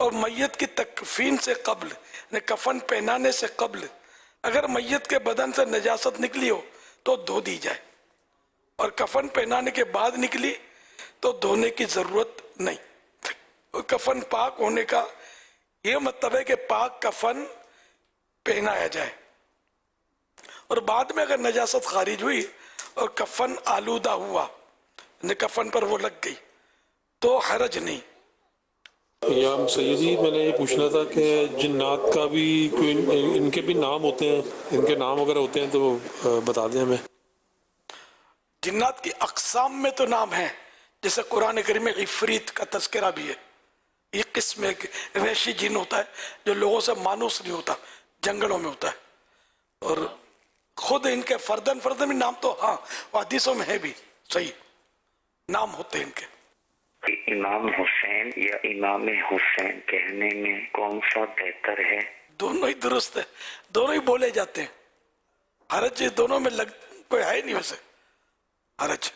J: اور میت کی تکفین سے قبل کفن پہنانے سے قبل اگر میت کے بدن سے نجاست نکلی ہو تو دھو دی جائے، اور کفن پہنانے کے بعد نکلی تو دھونے کی ضرورت نہیں۔ اور کفن پاک ہونے کا یہ مطلب ہے کہ پاک کفن پہنایا جائے، اور بعد میں اگر نجاست خارج ہوئی اور کفن آلودہ ہوا، کفن پر وہ لگ گئی تو حرج نہیں۔
F: یا سیدی میں نے یہ پوچھنا تھا کہ جنات کا بھی کوئی ان کے بھی نام ہوتے ہیں، ان کے نام اگر ہوتے ہیں تو بتا دیں ہمیں۔
J: جنات کی اقسام میں تو نام ہیں، جیسے قرآن کریم میں عفریت کا تذکرہ بھی ہے۔ یہ قسم ایک وحشی جن ہوتا ہے جو لوگوں سے مانوس نہیں ہوتا، جنگلوں میں ہوتا ہے، اور خود ان کے فردن بھی نام تو ہاں حدیثوں میں ہے بھی، صحیح نام ہوتے ہیں ان کے۔
H: امام حسین یا امام حسین کہنے میں کون سا بہتر ہے؟
J: دونوں ہی درست ہے، دونوں ہی بولے جاتے ہیں، حرج دونوں میں کوئی ہے نہیں ویسے حرج۔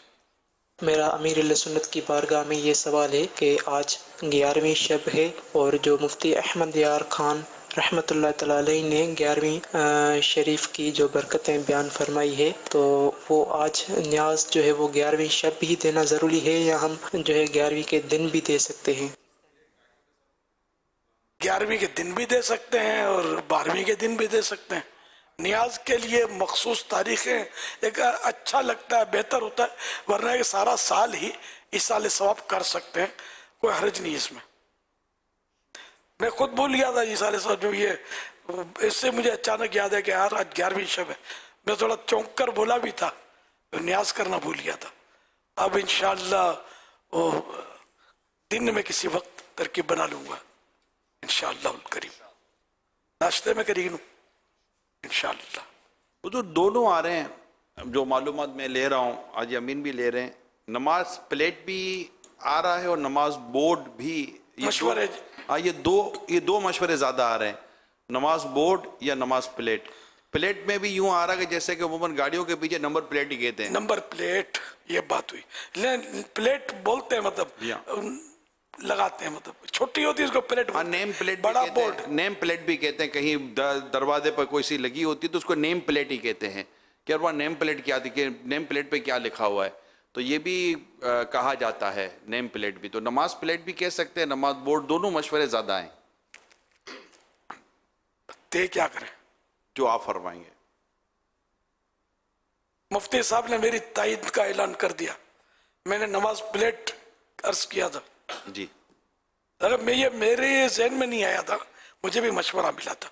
R: میرا امیر علیہ سنت کی بارگاہ میں یہ سوال ہے کہ آج 11ویں شب ہے، اور جو مفتی احمد یار خان رحمۃ اللہ تعالی علیہ نے 11ویں شریف کی جو برکتیں بیان فرمائی ہے، تو وہ آج نیاز جو ہے وہ 11ویں شب ہی دینا ضروری ہے، یا ہم جو ہے 11ویں کے دن بھی دے سکتے ہیں؟
J: 11ویں کے دن بھی دے سکتے ہیں اور 12ویں کے دن بھی دے سکتے ہیں۔ نیاز کے لیے مخصوص تاریخیں ایک اچھا لگتا ہے، بہتر ہوتا ہے، ورنہ کہ سارا سال ہی ایصال ثواب کر سکتے ہیں، کوئی حرج نہیں اس میں۔ میں خود بھول گیا تھا ایصال ثواب جو یہ، اس سے مجھے اچانک یاد ہے کہ یار آج 11ویں شب ہے، میں تھوڑا چونک کر بولا بھی تھا، نیاز کرنا بھول گیا تھا۔ اب انشاءاللہ وہ دن میں کسی وقت ترکیب بنا لوں گا انشاءاللہ الکریم، ناشتے میں کری لوں انشاءاللہ۔
P: وہ تو دونوں آ رہے ہیں، جو معلومات میں لے رہا ہوں آج امین بھی لے رہے ہیں، نماز پلیٹ بھی آ رہا ہے اور نماز بورڈ بھی،
J: مشورے
P: یہ دو مشورے زیادہ آ رہے ہیں، نماز بورڈ یا نماز پلیٹ۔ پلیٹ میں بھی یوں آ رہا ہے کہ جیسے کہ عموماً گاڑیوں کے پیچھے نمبر پلیٹ ہی کہتے ہیں،
J: نمبر پلیٹ، یہ بات ہوئی، پلیٹ بولتے ہیں مطلب لگاتے ہیں، مطلب چھوٹی ہوتی ہے اس کو پلیٹ،
P: نیم پلیٹ
J: بڑا بورڈ،
P: نیم پلیٹ بھی کہتے ہیں، کہیں دروازے پر کوئی سی لگی ہوتی ہے تو اس کو نیم پلیٹ ہی کہتے ہیں کہ وہاں نیم پلیٹ کیا تھی، کہ نیم پلیٹ پہ کیا لکھا ہوا ہے، تو یہ بھی کہا جاتا ہے نیم پلیٹ بھی، تو نماز پلیٹ بھی کہہ سکتے ہیں، نماز بورڈ، دونوں مشورے زیادہ ہیں۔
J: تے کیا کریں
P: جو آپ فرمائیں گے۔
J: مفتی صاحب نے میری تائید کا اعلان کر دیا، میں نے نماز پلیٹ عرض کیا تھا
P: جی،
J: اگر میں یہ میرے ذہن میں نہیں آیا تھا، مجھے بھی مشورہ ملا تھا،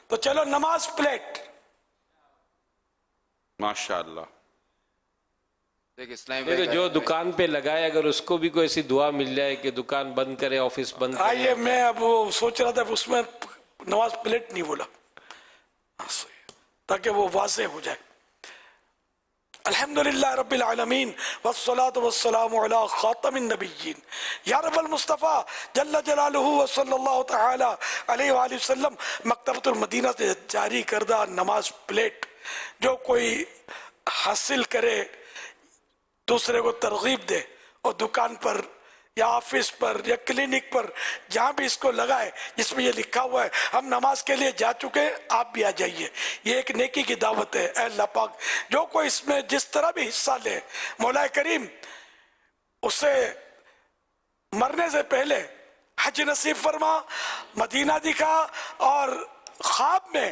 J: تو چلو نماز پلیٹ۔
P: ماشاءاللہ۔
Q: دیکھیں جو دکان پہ لگائے اگر اس کو بھی کوئی ایسی دعا مل جائے کہ دکان بند کرے، آفس بند کرے۔
J: آئیے میں اب وہ سوچ رہا تھا اس میں نماز پلیٹ نہیں بولا تاکہ وہ واضح ہو جائے۔ الحمدللہ رب العالمین والصلاة والسلام علی خاتم النبیین یا رب المصطفیٰ جل جلالہ وصلی اللہ تعالی علیہ وآلہ وسلم۔ مکتبۃ المدینہ سے جاری کردہ نماز پلیٹ جو کوئی حاصل کرے، دوسرے کو ترغیب دے، اور دکان پر یا آفس پر یا کلینک پر جہاں بھی اس کو لگائے جس میں یہ لکھا ہوا ہے ہم نماز کے لیے جا چکے ہیں، آپ بھی آ جائیے، یہ ایک نیکی کی دعوت ہے۔ اے اللہ پاک جو کوئی اس میں جس طرح بھی حصہ لے، مولا کریم اسے مرنے سے پہلے حج نصیب فرما، مدینہ دکھا، اور خواب میں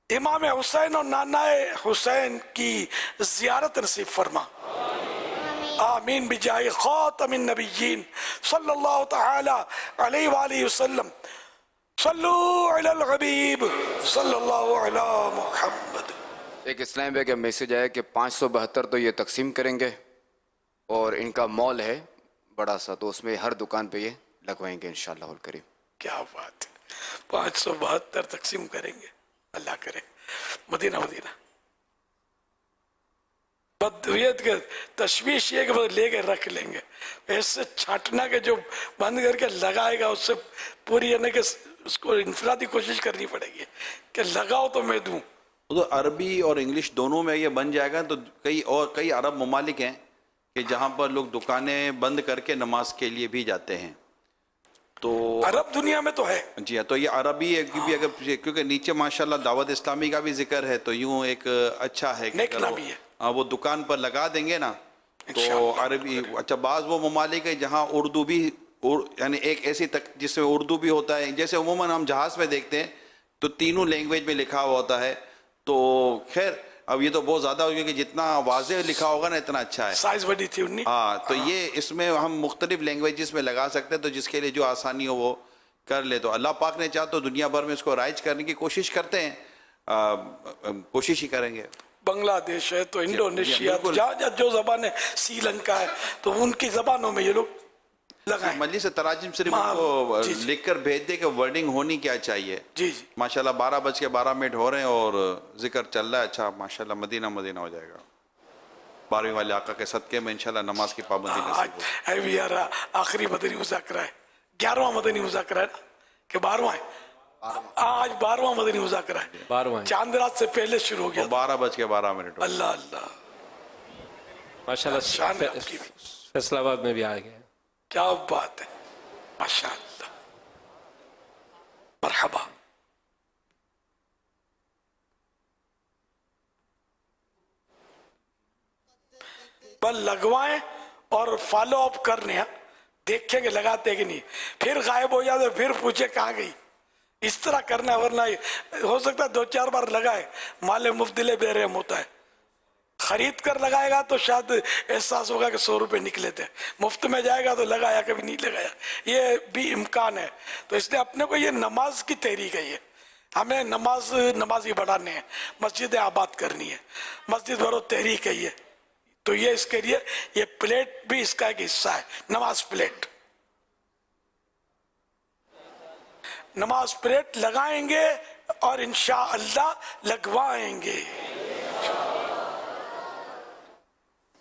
J: امام حسین اور نانا حسین کی زیارت نصیب فرما، آمین بجاہ خاتم النبیین صلی اللہ تعالی علیہ وآلہ وسلم۔ صلو علی الحبیب صلی اللہ علی محمد۔
S: ایک اسلام بھائی کا میسج ہے کہ 572 تو یہ تقسیم کریں گے، اور ان کا مال ہے بڑا سا، تو اس میں ہر دکان پہ یہ لگوائیں گے انشاءاللہ الکریم۔
J: کیا بات ہے، 572 تقسیم کریں گے، اللہ کرے، مدینہ مدینہ۔ بدویت کے تشویش یہ کہ وہ لے کے رکھ لیں گے، ایسے چھانٹنا کہ جو بند کر کے لگائے گا اس سے پوری یعنی کہ اس کو انفرادی کوشش کرنی پڑے گی کہ لگاؤ تو میں دوں۔
P: تو عربی اور انگلش دونوں میں یہ بن جائے گا تو کئی عرب ممالک ہیں کہ جہاں پر لوگ دکانیں بند کر کے نماز کے لیے بھی جاتے ہیں. تو
J: عرب دنیا میں تو ہے.
P: جی ہاں, تو یہ عربی ہے بھی اگر کیونکہ نیچے ماشاءاللہ دعوت اسلامی کا بھی ذکر ہے تو یوں ایک اچھا ہے کہ وہ دکان پر لگا دیں گے نا تو عربی. اچھا, بعض وہ ممالک ہے جہاں اردو بھی یعنی ایک ایسی جس میں اردو بھی ہوتا ہے, جیسے عموماً ہم جہاز میں دیکھتے ہیں تو تینوں لینگویج میں لکھا ہوا ہوتا ہے. تو خیر اب یہ تو بہت زیادہ ہو گیا کہ جتنا واضح لکھا ہوگا نا اتنا اچھا ہے.
J: سائز بڑی تھی انہی.
P: ہاں, تو یہ اس میں ہم مختلف لینگویجز میں لگا سکتے ہیں, تو جس کے لیے جو آسانی ہو وہ کر لے. تو اللہ پاک نے چاہا تو دنیا بھر میں اس کو رائج کرنے کی کوشش کرتے ہیں, کوشش ہی کریں گے.
J: بنگلہ دیش ہے تو انڈونیشیا, جہاں جو زبان ہے, سری لنکا ہے, تو ان کی زبانوں میں یہ لوگ لگائیں.
P: مجلس تراجم صرف ان کو لکھ کر بھیج دے کہ ورڈنگ ہونی کیا چاہیے.
J: جی
P: ماشاءاللہ 12:12 ہو رہے ہیں اور ذکر چل رہا ہے. اچھا ماشاءاللہ مدینہ مدینہ ہو جائے گا 12ویں والے آقا کے صدقے میں انشاءاللہ نماز کی پابندی نصیب
J: ہے. یار آخری مدنی مذاکرہ ہے, 11واں مدنی مذاکرہ ہے نا کہ 12واں ہے, آج 12واں مدنی مذاکرہ ہے. چاند رات سے پہلے شروع ہو گیا
P: 12:12.
J: اللہ اللہ
Q: ماشاءاللہ فیصل آباد میں بھی آ گئے.
J: کیا بات ہے, ماشاءاللہ, مرحبا. بل لگوائیں اور فالو اپ کرنے ہیں, دیکھیں کہ لگاتے کہ نہیں, پھر غائب ہو جاتے پھر پوچھے کہاں گئی. اس طرح کرنا ہے, ورنہ ہو سکتا ہے 2-4 بار لگائے, مال مفدل بے رحم ہوتا ہے. خرید کر لگائے گا تو شاید احساس ہوگا کہ 100 روپے نکلے تھے, مفت میں جائے گا تو لگایا کبھی نہیں لگایا, یہ بھی امکان ہے. تو اس لیے اپنے کو یہ نماز کی تحریک ہے, یہ ہمیں نمازی بڑھانے ہیں, مسجدیں آباد کرنی ہے, مسجد بھرو تحریک ہے یہ. تو یہ اس کے لیے یہ پلیٹ بھی اس کا ایک حصہ ہے, نماز پلیٹ. نماز پلیٹ لگائیں گے اور انشاءاللہ لگوائیں گے.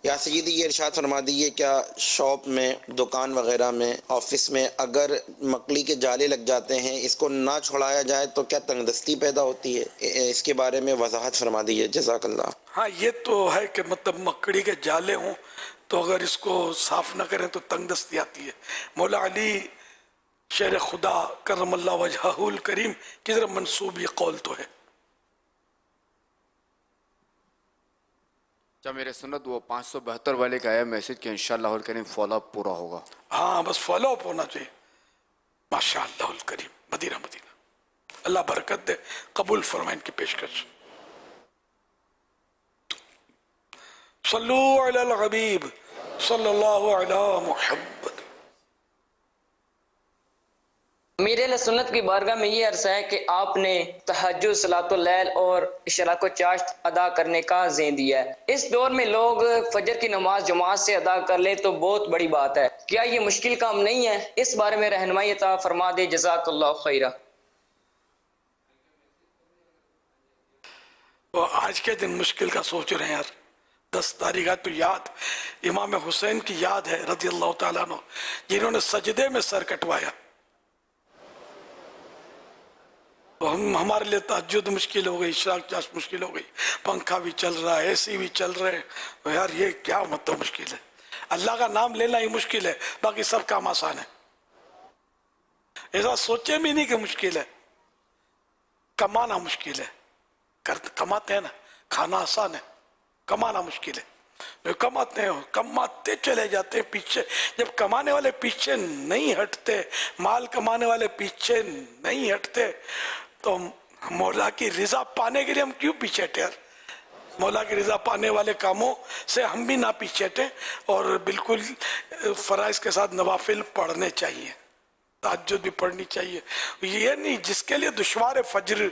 I: یا سیدی یہ ارشاد فرما دیجیے, کیا شاپ میں, دکان وغیرہ میں, آفس میں اگر مکڑی کے جالے لگ جاتے ہیں اس کو نہ چھوڑایا جائے تو کیا تنگ دستی پیدا ہوتی ہے؟ اس کے بارے میں وضاحت فرما دیجیے, جزاک اللہ.
J: ہاں یہ تو ہے کہ مطلب مکڑی کے جالے ہوں تو اگر اس کو صاف نہ کریں تو تنگ دستی آتی ہے. مولا علی شیر خدا کرم اللہ وجہہ الکریم کی طرف منسوب یہ قول تو ہے.
S: اچھا, میرے سنت وہ 572 والے کا ہے میسج کہ انشاءاللہ الکریم فالو اپ پورا ہوگا.
J: ہاں بس فالو اپ ہونا چاہیے. ماشاءاللہ الکریم, مدینہ مدینہ, اللہ برکت دے, قبول فرمائیں کی پیشکش. صلو علی الحبیب صلی اللہ علی محمد.
K: امیر اہل سنت کی بارگاہ میں یہ عرض ہے کہ آپ نے تہجد, صلاۃ اللیل اور اشراق و چاشت ادا کرنے کا زین دیا ہے. اس دور میں لوگ فجر کی نماز جماعت سے ادا کر لیں تو بہت بڑی بات ہے, کیا یہ مشکل کام نہیں ہے؟ اس بارے میں رہنمائی عطا فرما دے, جزاک اللہ خیرہ.
J: وہ آج کے دن مشکل کا سوچ رہے ہیں یار. 10 تاریخ تو یاد امام حسین کی یاد ہے رضی اللہ تعالیٰ عنہ, جنہوں نے سجدے میں سر کٹوایا. تو ہمارے لیے تہجد مشکل ہو گئی, اشراق چاشت مشکل ہو گئی, پنکھا بھی چل رہا ہے, اے سی بھی چل رہے ہیں. تو یار یہ کیا مطلب مشکل ہے؟ اللہ کا نام لینا ہی مشکل ہے, باقی سب کام آسان ہے. ایسا سوچے بھی نہیں کہ مشکل ہے, کمانا مشکل ہے. کماتے ہیں نا, کھانا آسان ہے, کمانا مشکل ہے. کماتے ہیں, کماتے چلے جاتے ہیں پیچھے. جب کمانے والے پیچھے نہیں ہٹتے, مال کمانے والے پیچھے نہیں ہٹتے, تو مولا کی رضا پانے کے لیے ہم کیوں پیچھے ہٹے یار؟ مولا کی رضا پانے والے کاموں سے ہم بھی نہ پیچھے ہٹیں, اور بالکل فرائض کے ساتھ نوافل پڑھنے چاہیے, تہجد بھی پڑھنی چاہیے. یہ نہیں جس کے لیے دشوار فجر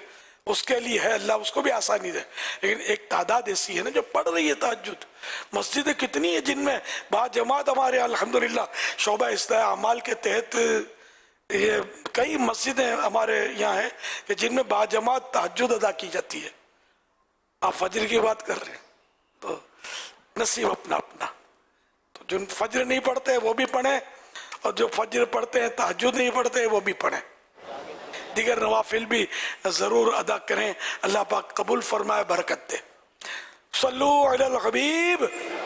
J: اس کے لیے ہے, اللہ اس کو بھی آسانی دے, لیکن ایک تعداد ایسی ہے نا جو پڑھ رہی ہے تہجد. مسجدیں کتنی ہیں جن میں با جماعت ہمارے الحمدللہ شعبہ اصلاح اعمال کے تحت یہ کئی مسجدیں ہمارے یہاں ہیں کہ جن میں با جماعت تہجد ادا کی جاتی ہے. آپ فجر کی بات کر رہے ہیں تو نصیب اپنا اپنا. تو جو فجر نہیں پڑھتے وہ بھی پڑھیں, اور جو فجر پڑھتے ہیں تہجد نہیں پڑھتے وہ بھی پڑھیں. دیگر نوافل بھی ضرور ادا کریں. اللہ پاک قبول فرمائے, برکت دے. صلو علی الحبیب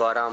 T: 12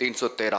S: 313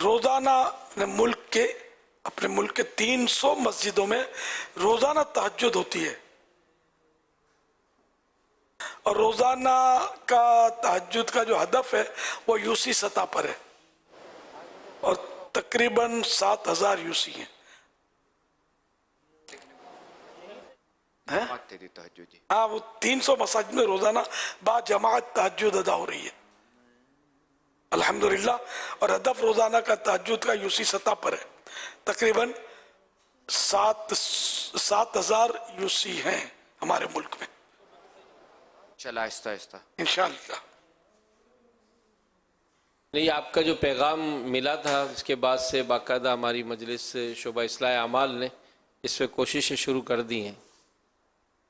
J: روزانہ اپنے ملک کے 300 مسجدوں میں روزانہ تہجد ہوتی ہے، اور روزانہ کا تہجد کا جو ہدف ہے وہ یوسی سطح پر ہے، اور تقریباً 7000 یوسی ہیں۔ ہاں، وہ 300 مساجد میں روزانہ با جماعت تہجد ادا ہو رہی ہے الحمدللہ، اور ہدف روزانہ کا تہجد کا یوسی سطح پر ہے، تقریباً 7000 یوسی ہیں ہمارے ملک میں
S: چلا آہستہ آہستہ
J: انشاءاللہ۔
Q: نہیں، آپ کا جو پیغام ملا تھا اس کے بعد سے باقاعدہ ہماری مجلس شعبہ اصلاح اعمال نے اس پہ کوششیں شروع کر دی ہیں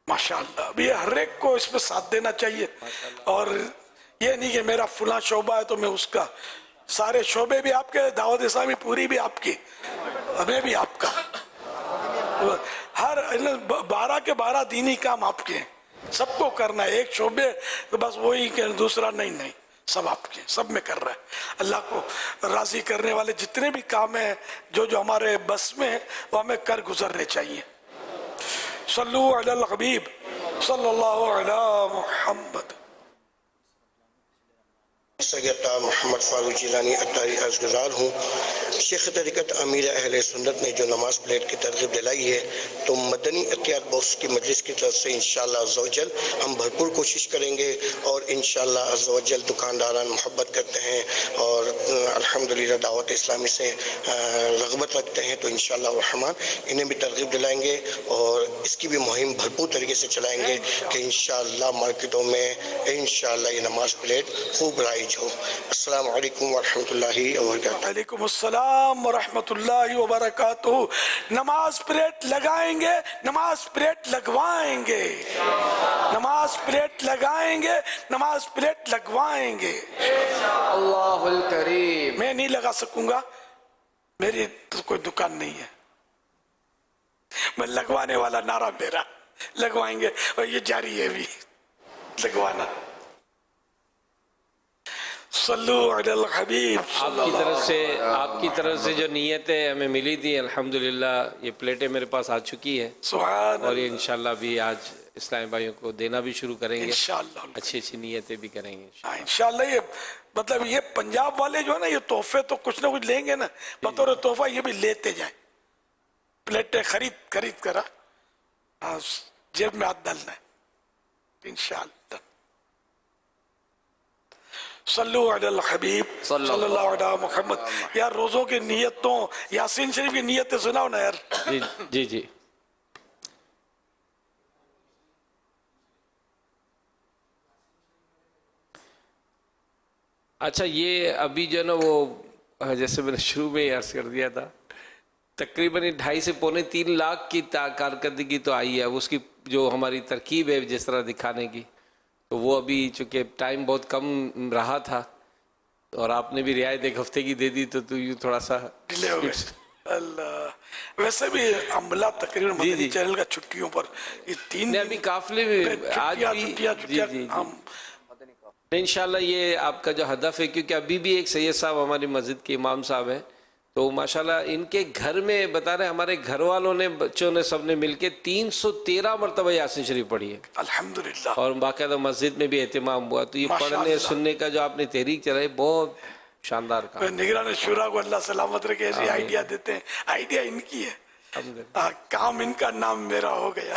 J: ماشاءاللہ۔ اب یہ ہر ایک کو اس میں ساتھ دینا چاہیے، اور یہ نہیں کہ میرا فلاں شعبہ ہے تو میں اس کا، سارے شعبے بھی آپ کے، دعوت اسلامی پوری بھی آپ کی، ہمیں بھی آپ کا، ہر 12 کے 12 دینی کام آپ کے ہیں، سب کو کرنا ہے، ایک شعبے بس وہی کہ دوسرا نہیں، سب آپ کے، سب میں کر رہا ہے۔ اللہ کو راضی کرنے والے جتنے بھی کام ہیں جو ہمارے بس میں ہیں وہ ہمیں کر گزرنے چاہیے۔ صلو علی الحبیب صلی اللہ علی محمد۔
B: سید محمد فاروق جیلانی اتاری عرضگزار ہوں۔ شیخ طریقت امیر اہل سنت نے جو نماز پلیٹ کی ترغیب دلائی ہے تو مدنی احتیاط باکس کی مجلس کی طرف سے انشاءاللہ عز و جل ہم بھرپور کوشش کریں گے، اور انشاءاللہ عز و جل دکانداران محبت کرتے ہیں اور الحمدللہ دعوت اسلامی سے رغبت رکھتے ہیں، تو انشاءاللہ الرحمن انہیں بھی ترغیب دلائیں گے اور اس کی بھی مہم بھرپور طریقے سے چلائیں گے کہ انشاءاللہ مارکیٹوں میں انشاءاللہ یہ نماز پلیٹ خوب رائج ہو۔ السلام علیکم ورحمۃ اللہ وبرکاتہ۔
J: وعلیکم السلام ورحمۃ اللہ وبرکاتہ۔ نماز پلیٹ لگائیں گے، نماز پلیٹ لگوائیں گے، نماز پلیٹ لگائیں گے، نماز پلیٹ لگوائیں گے
S: اللہ الکریم۔
J: میں نہیں لگا سکوں گا، میری تو کوئی دکان نہیں ہے، میں لگوانے والا نعرہ میرا، لگوائیں گے، اور یہ جاری ہے بھی لگوانا۔ صلو علی الحبیب۔
Q: آپ کی طرف سے جو نیتیں ہمیں ملی تھی الحمدللہ یہ پلیٹیں میرے پاس آ چکی ہیں، اور یہ انشاءاللہ بھی آج اسلامی بھائیوں کو دینا بھی شروع کریں گے، اچھی نیتیں بھی کریں گے
J: انشاءاللہ۔ یہ مطلب یہ پنجاب والے جو ہے نا، یہ تحفے تو کچھ نہ کچھ لیں گے نا، بطور تحفہ یہ بھی لیتے جائیں، پلیٹیں خرید کر جیب میں ہاتھ ڈالنا ہے انشاءاللہ۔ صلو علی الحبیب صلی اللہ علیہ محمد۔ یار روزوں کی نیتوں، یاسین شریف کی نیتیں سناؤ نا یار۔
Q: جی اچھا، یہ ابھی جو ہے نا وہ جیسے میں نے شروع میں عرض کر دیا تھا، تقریباً 2.5 سے پونے 3 لاکھ کی کارکردگی تو آئی ہے، اس کی جو ہماری ترکیب ہے جس طرح دکھانے کی، تو وہ ابھی چونکہ ٹائم بہت کم رہا تھا اور آپ نے بھی رعایت 1 ہفتے کی دے دی تو یہ تھوڑا سا
J: ڈیلے ہو گئے۔ اللہ، ویسے بھی عملہ تقریباً مدنی چینل کا چھٹیوں پر یہ 3
Q: ابھی قافلے میں آج بھی انشاءاللہ یہ آپ کا جو ہدف ہے، کیونکہ ابھی بھی ایک سید صاحب ہماری مسجد کے امام صاحب ہیں، تو ماشاءاللہ ان کے گھر میں بتا رہے ہمارے گھر والوں نے، بچوں نے، سب نے مل کے 313 مرتبہ یاسین شریف پڑھی ہے
J: الحمدللہ، اور
Q: باقاعدہ مسجد میں بھی اہتمام ہوا، تو یہ پڑھنے سننے کا جو آپ نے تحریک چلائی بہت شاندار کام۔
J: نگران شورا کو اللہ سلامت رکھے، ایسی آئیڈیا دیتے ہیں، آئیڈیا ان کی ہے، کام ان کا، نام میرا ہو گیا۔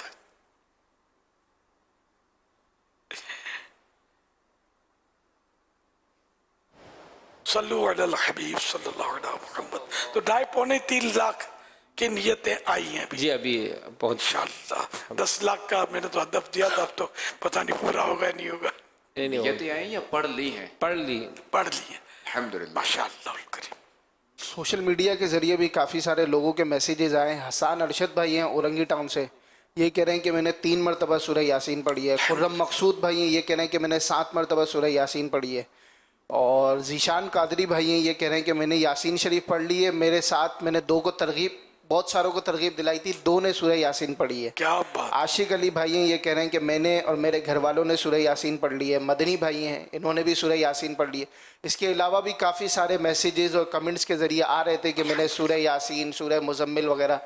J: صلو علی الحبیب صلی اللہ علیہ محمد۔ تو 2.5 پونے 3 لاکھ کی نیتیں آئی ہیں
Q: جی، ابھی پہنچ
J: انشاءاللہ۔ 10 لاکھ کا میں نے تو ہدف دیا تھا، اب تو پتہ نہیں پورا ہوگا نہیں ہوگا۔
S: نیتیں آئی یا پڑھ لی ہیں؟
J: پڑھ لی ہیں
S: الحمدللہ،
J: ماشاءاللہ الکریم۔
M: سوشل میڈیا کے ذریعے بھی کافی سارے لوگوں کے میسیجز آئے ہیں۔ حسان ارشد بھائی ہیں اورنگی ٹاؤن سے، یہ کہہ رہے ہیں کہ میں نے 3 مرتبہ سورہ یاسین پڑھی ہے۔ خرم مقصود بھائی ہیں، یہ کہہ رہے ہیں کہ میں نے 7 مرتبہ سورہ یاسین پڑھی ہے۔ اور ذیشان قادری بھائی ہیں، یہ کہہ رہے ہیں کہ میں نے یاسین شریف پڑھ لی ہے، میرے ساتھ میں نے 2 کو ترغیب بہت ساروں کو ترغیب دلائی تھی، 2 نے سورہ یاسین پڑھی ہے.
J: کیا بات.
M: عاشق علی بھائی ہیں، یہ کہہ رہے ہیں کہ میں نے اور میرے گھر والوں نے سورہ یاسین پڑھ لی ہے. مدنی بھائی ہیں، انہوں نے بھی سورہ یاسین پڑھ لی ہے. اس کے علاوہ بھی کافی سارے میسیجز اور کمنٹس کے ذریعے آ رہے تھے کہ میں نے سورہ یاسین، سورہ مزمل وغیرہ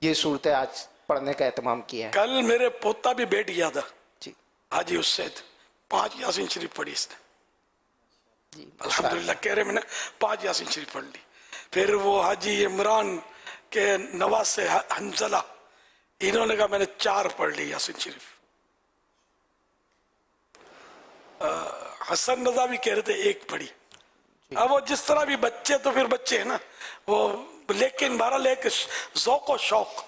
M: یہ صورتیں آج پڑھنے کا اہتمام کیا ہے.
J: کل میرے پوتا بھی بیٹھ گیا تھا جی حاجی اسید، 5 یاسین شریف پڑھی اس نے الحمدللہ. کہہ رہے میں نے 5 یاسین شریف پڑھ لی. پھر وہ حاجی عمران کے نواز سے حنزلہ، انہوں نے کہا میں نے 4 پڑھ لی یاسین شریف. حسن رضا بھی کہہ رہے تھے 1 پڑھی. اب وہ جس طرح بھی بچے تو پھر بچے ہیں نا وہ، لیکن بہرحال ایک ذوق و شوق.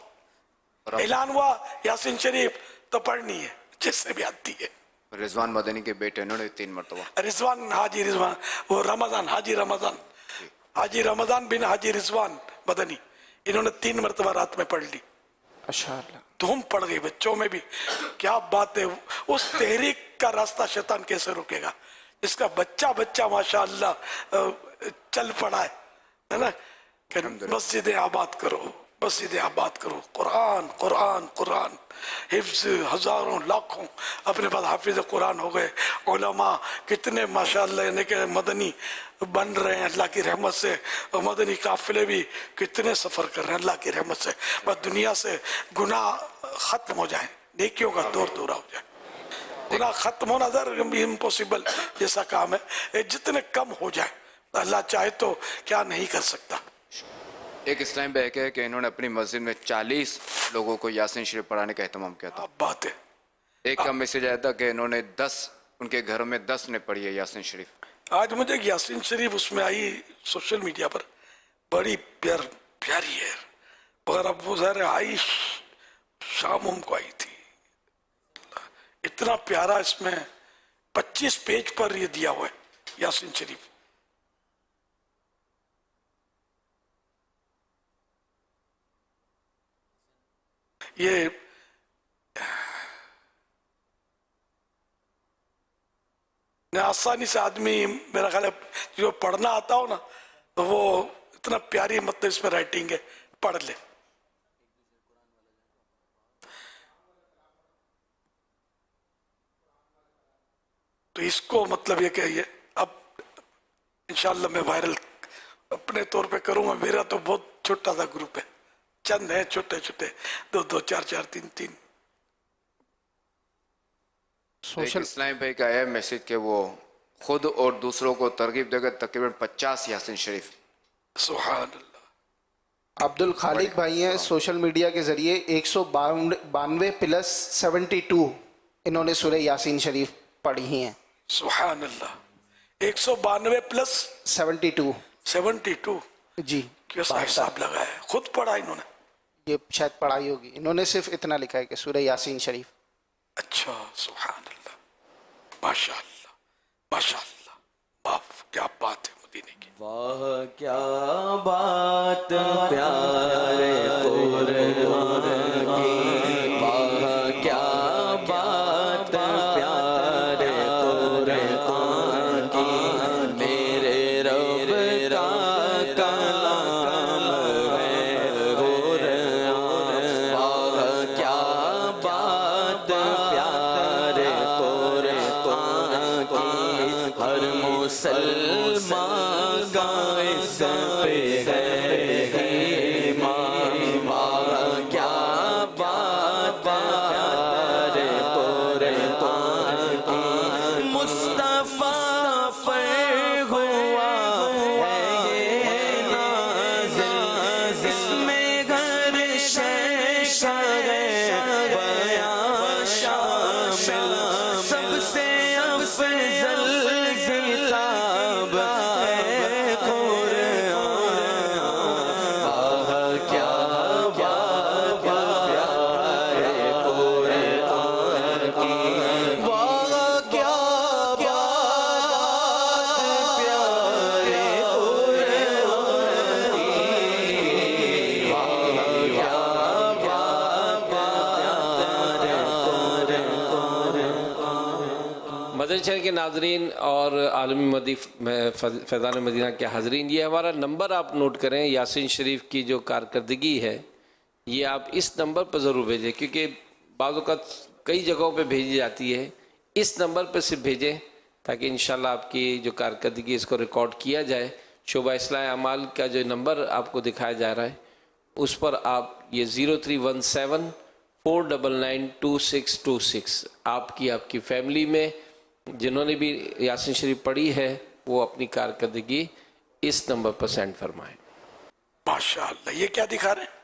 J: اعلان ہوا یاسین شریف تو پڑھنی ہے جس سے بھی آتی ہے.
S: رضوان مدنی کے بیٹے انہوں نے 3 مرتبہ.
J: رضوان حاجی رضوان، وہ رمضان حاجی رمضان بن حاجی رضوان مدنی، انہوں نے 3 مرتبہ رات میں پڑھ لی.
M: ماشاءاللہ
J: دھوم پڑ گئی بچوں میں بھی. کیا بات ہے. اس تحریک کا راستہ شیطان کیسے روکے گا؟ اس کا بچہ ماشاءاللہ چل پڑا ہے نا. کہ مسجدیں آباد کرو، قرآن حفظ ہزاروں لاکھوں اپنے پاس حافظ قرآن ہو گئے. علماء کتنے ماشاءاللہ یعنی کہ مدنی بن رہے ہیں اللہ کی رحمت سے. مدنی قافلے بھی کتنے سفر کر رہے ہیں اللہ کی رحمت سے. بس دنیا سے گناہ ختم ہو جائیں، نیکیوں کا دور دورہ ہو جائے. گناہ ختم ہونا ذرا امپوسیبل جیسا کام ہے، جتنے کم ہو جائے اللہ چاہے تو کیا نہیں کر سکتا.
S: ایک اسلام بھائی ہے کہ انہوں نے اپنی مسجد میں 40 لوگوں کو یاسین شریف پڑھانے کا اہتمام کیا تھا.
J: بات ہے.
S: ایک کا میسیج آیا تھا کہ انہوں نے 10 ان کے گھر میں 10 نے پڑھی ہے یاسین شریف.
J: آج مجھے یاسین شریف اس میں آئی سوشل میڈیا پر، بڑی پیاری ہے. مگر اب وہ ظاہر آئی شام کو آئی تھی. اتنا پیارا اس میں 25 پیج پر یہ دیا ہوا ہے یاسین شریف. یہ آسانی سے آدمی میرا خیال ہے جو پڑھنا آتا ہو نا تو وہ اتنا پیاری مطلب اس میں رائٹنگ ہے، پڑھ لے. تو اس کو مطلب یہ کہ یہ اب انشاءاللہ میں وائرل اپنے طور پہ کروں گا. میرا تو بہت چھوٹا سا گروپ ہے، چند ہیں چھوٹے 2 4 3.
S: اسلام بھائی کا ہے میسیج کہ وہ خود اور دوسروں کو ترغیب دے کر تقریباً 50 یاسین شریف.
J: سبحان اللہ.
M: عبد الخالق بھائی ہیں سوشل میڈیا کے ذریعے 192+72 انہوں نے سورہ یاسین شریف پڑھی ہیں.
J: سبحان اللہ. 192+72
M: جی
J: کیسا حساب لگا ہے؟ خود پڑھا انہوں نے؟
M: یہ شاید پڑھائی ہوگی. انہوں نے صرف اتنا لکھا ہے کہ سورہ یاسین شریف.
J: اچھا سبحان اللہ. ماشاءاللہ ماشاءاللہ. باپ کیا بات ہے مدینے کی.
A: واہ کیا بات پیارے قرآن کی، واہ کیا بات پیارے قرآن کی. میرے رب کا کلام ہے قرآن. واہ کیا بات پیارے قرآن کی. ہر مسلمان کا اس پہ ہے ایمان. واہ کیا بات پیارے قرآن کی. مصطفیٰ پر ہوا ہے یہ نازل، اس میں گھر شہر بیان شامل. سب سے افضل کتاب ہے قرآن. واہ کیا بات پیارے قرآن کی. واہ کیا بات پیارے قرآن کی. واہ کیا بات پیارے قرآن.
Q: مدنی چینل کے ناظرین اور عالمی مدی فیضان مدینہ کے حاضرین، یہ ہمارا نمبر آپ نوٹ کریں. یاسین شریف کی جو کارکردگی ہے یہ آپ اس نمبر پر ضرور بھیجیں، کیونکہ بعض اوقات کئی جگہوں پہ بھیجی جاتی ہے، اس نمبر پہ صرف بھیجیں تاکہ انشاءاللہ آپ کی جو کارکردگی اس کو ریکارڈ کیا جائے۔ شعبہ اصلاح اعمال کا جو نمبر آپ کو دکھایا جا رہا ہے اس پر آپ یہ 0317-499-2626 آپ کی فیملی میں جنہوں نے بھی یاسین شریف پڑھی ہے وہ اپنی کارکردگی اس نمبر پر سینڈ فرمائیں۔
J: ماشاءاللہ، یہ کیا دکھا رہے ہیں؟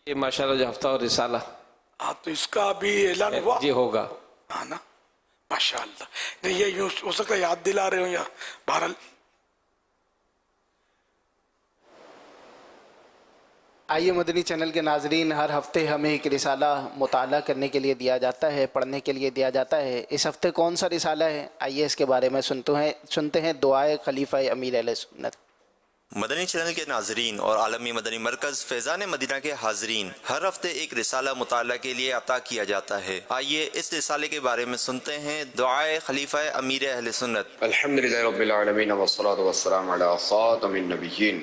Q: یہ ماشاءاللہ جو ہفتہ اور رسالہ،
J: ہاں تو اس کا بھی اعلان ہوا
Q: جی ہوگا،
J: ہاں نا، ماشاءاللہ۔ نہیں یہ یوں ہو سکتا ہے یاد دلا رہے ہوں یا بہرحال۔
M: آئیے مدنی چینل کے ناظرین، ہر ہفتے ہمیں ایک رسالہ مطالعہ کرنے کے لیے دیا جاتا ہے، پڑھنے کے لیے دیا جاتا ہے۔ اس ہفتے کون سا رسالہ ہے؟ آئیے اس کے بارے میں سنتے ہیں دعائے خلیفہ امیر اہل سنت۔
A: مدنی چینل کے ناظرین اور عالمی مدنی مرکز فیضان مدینہ کے حاضرین، ہر ہفتے ایک رسالہ مطالعہ کے لیے عطا کیا جاتا ہے۔ آئیے اس رسالے کے بارے میں سنتے ہیں دعائے خلیفہ امیر اہل سنت۔
N: الحمدللہ رب العالمین والصلاة والسلام علی خاتم النبیین۔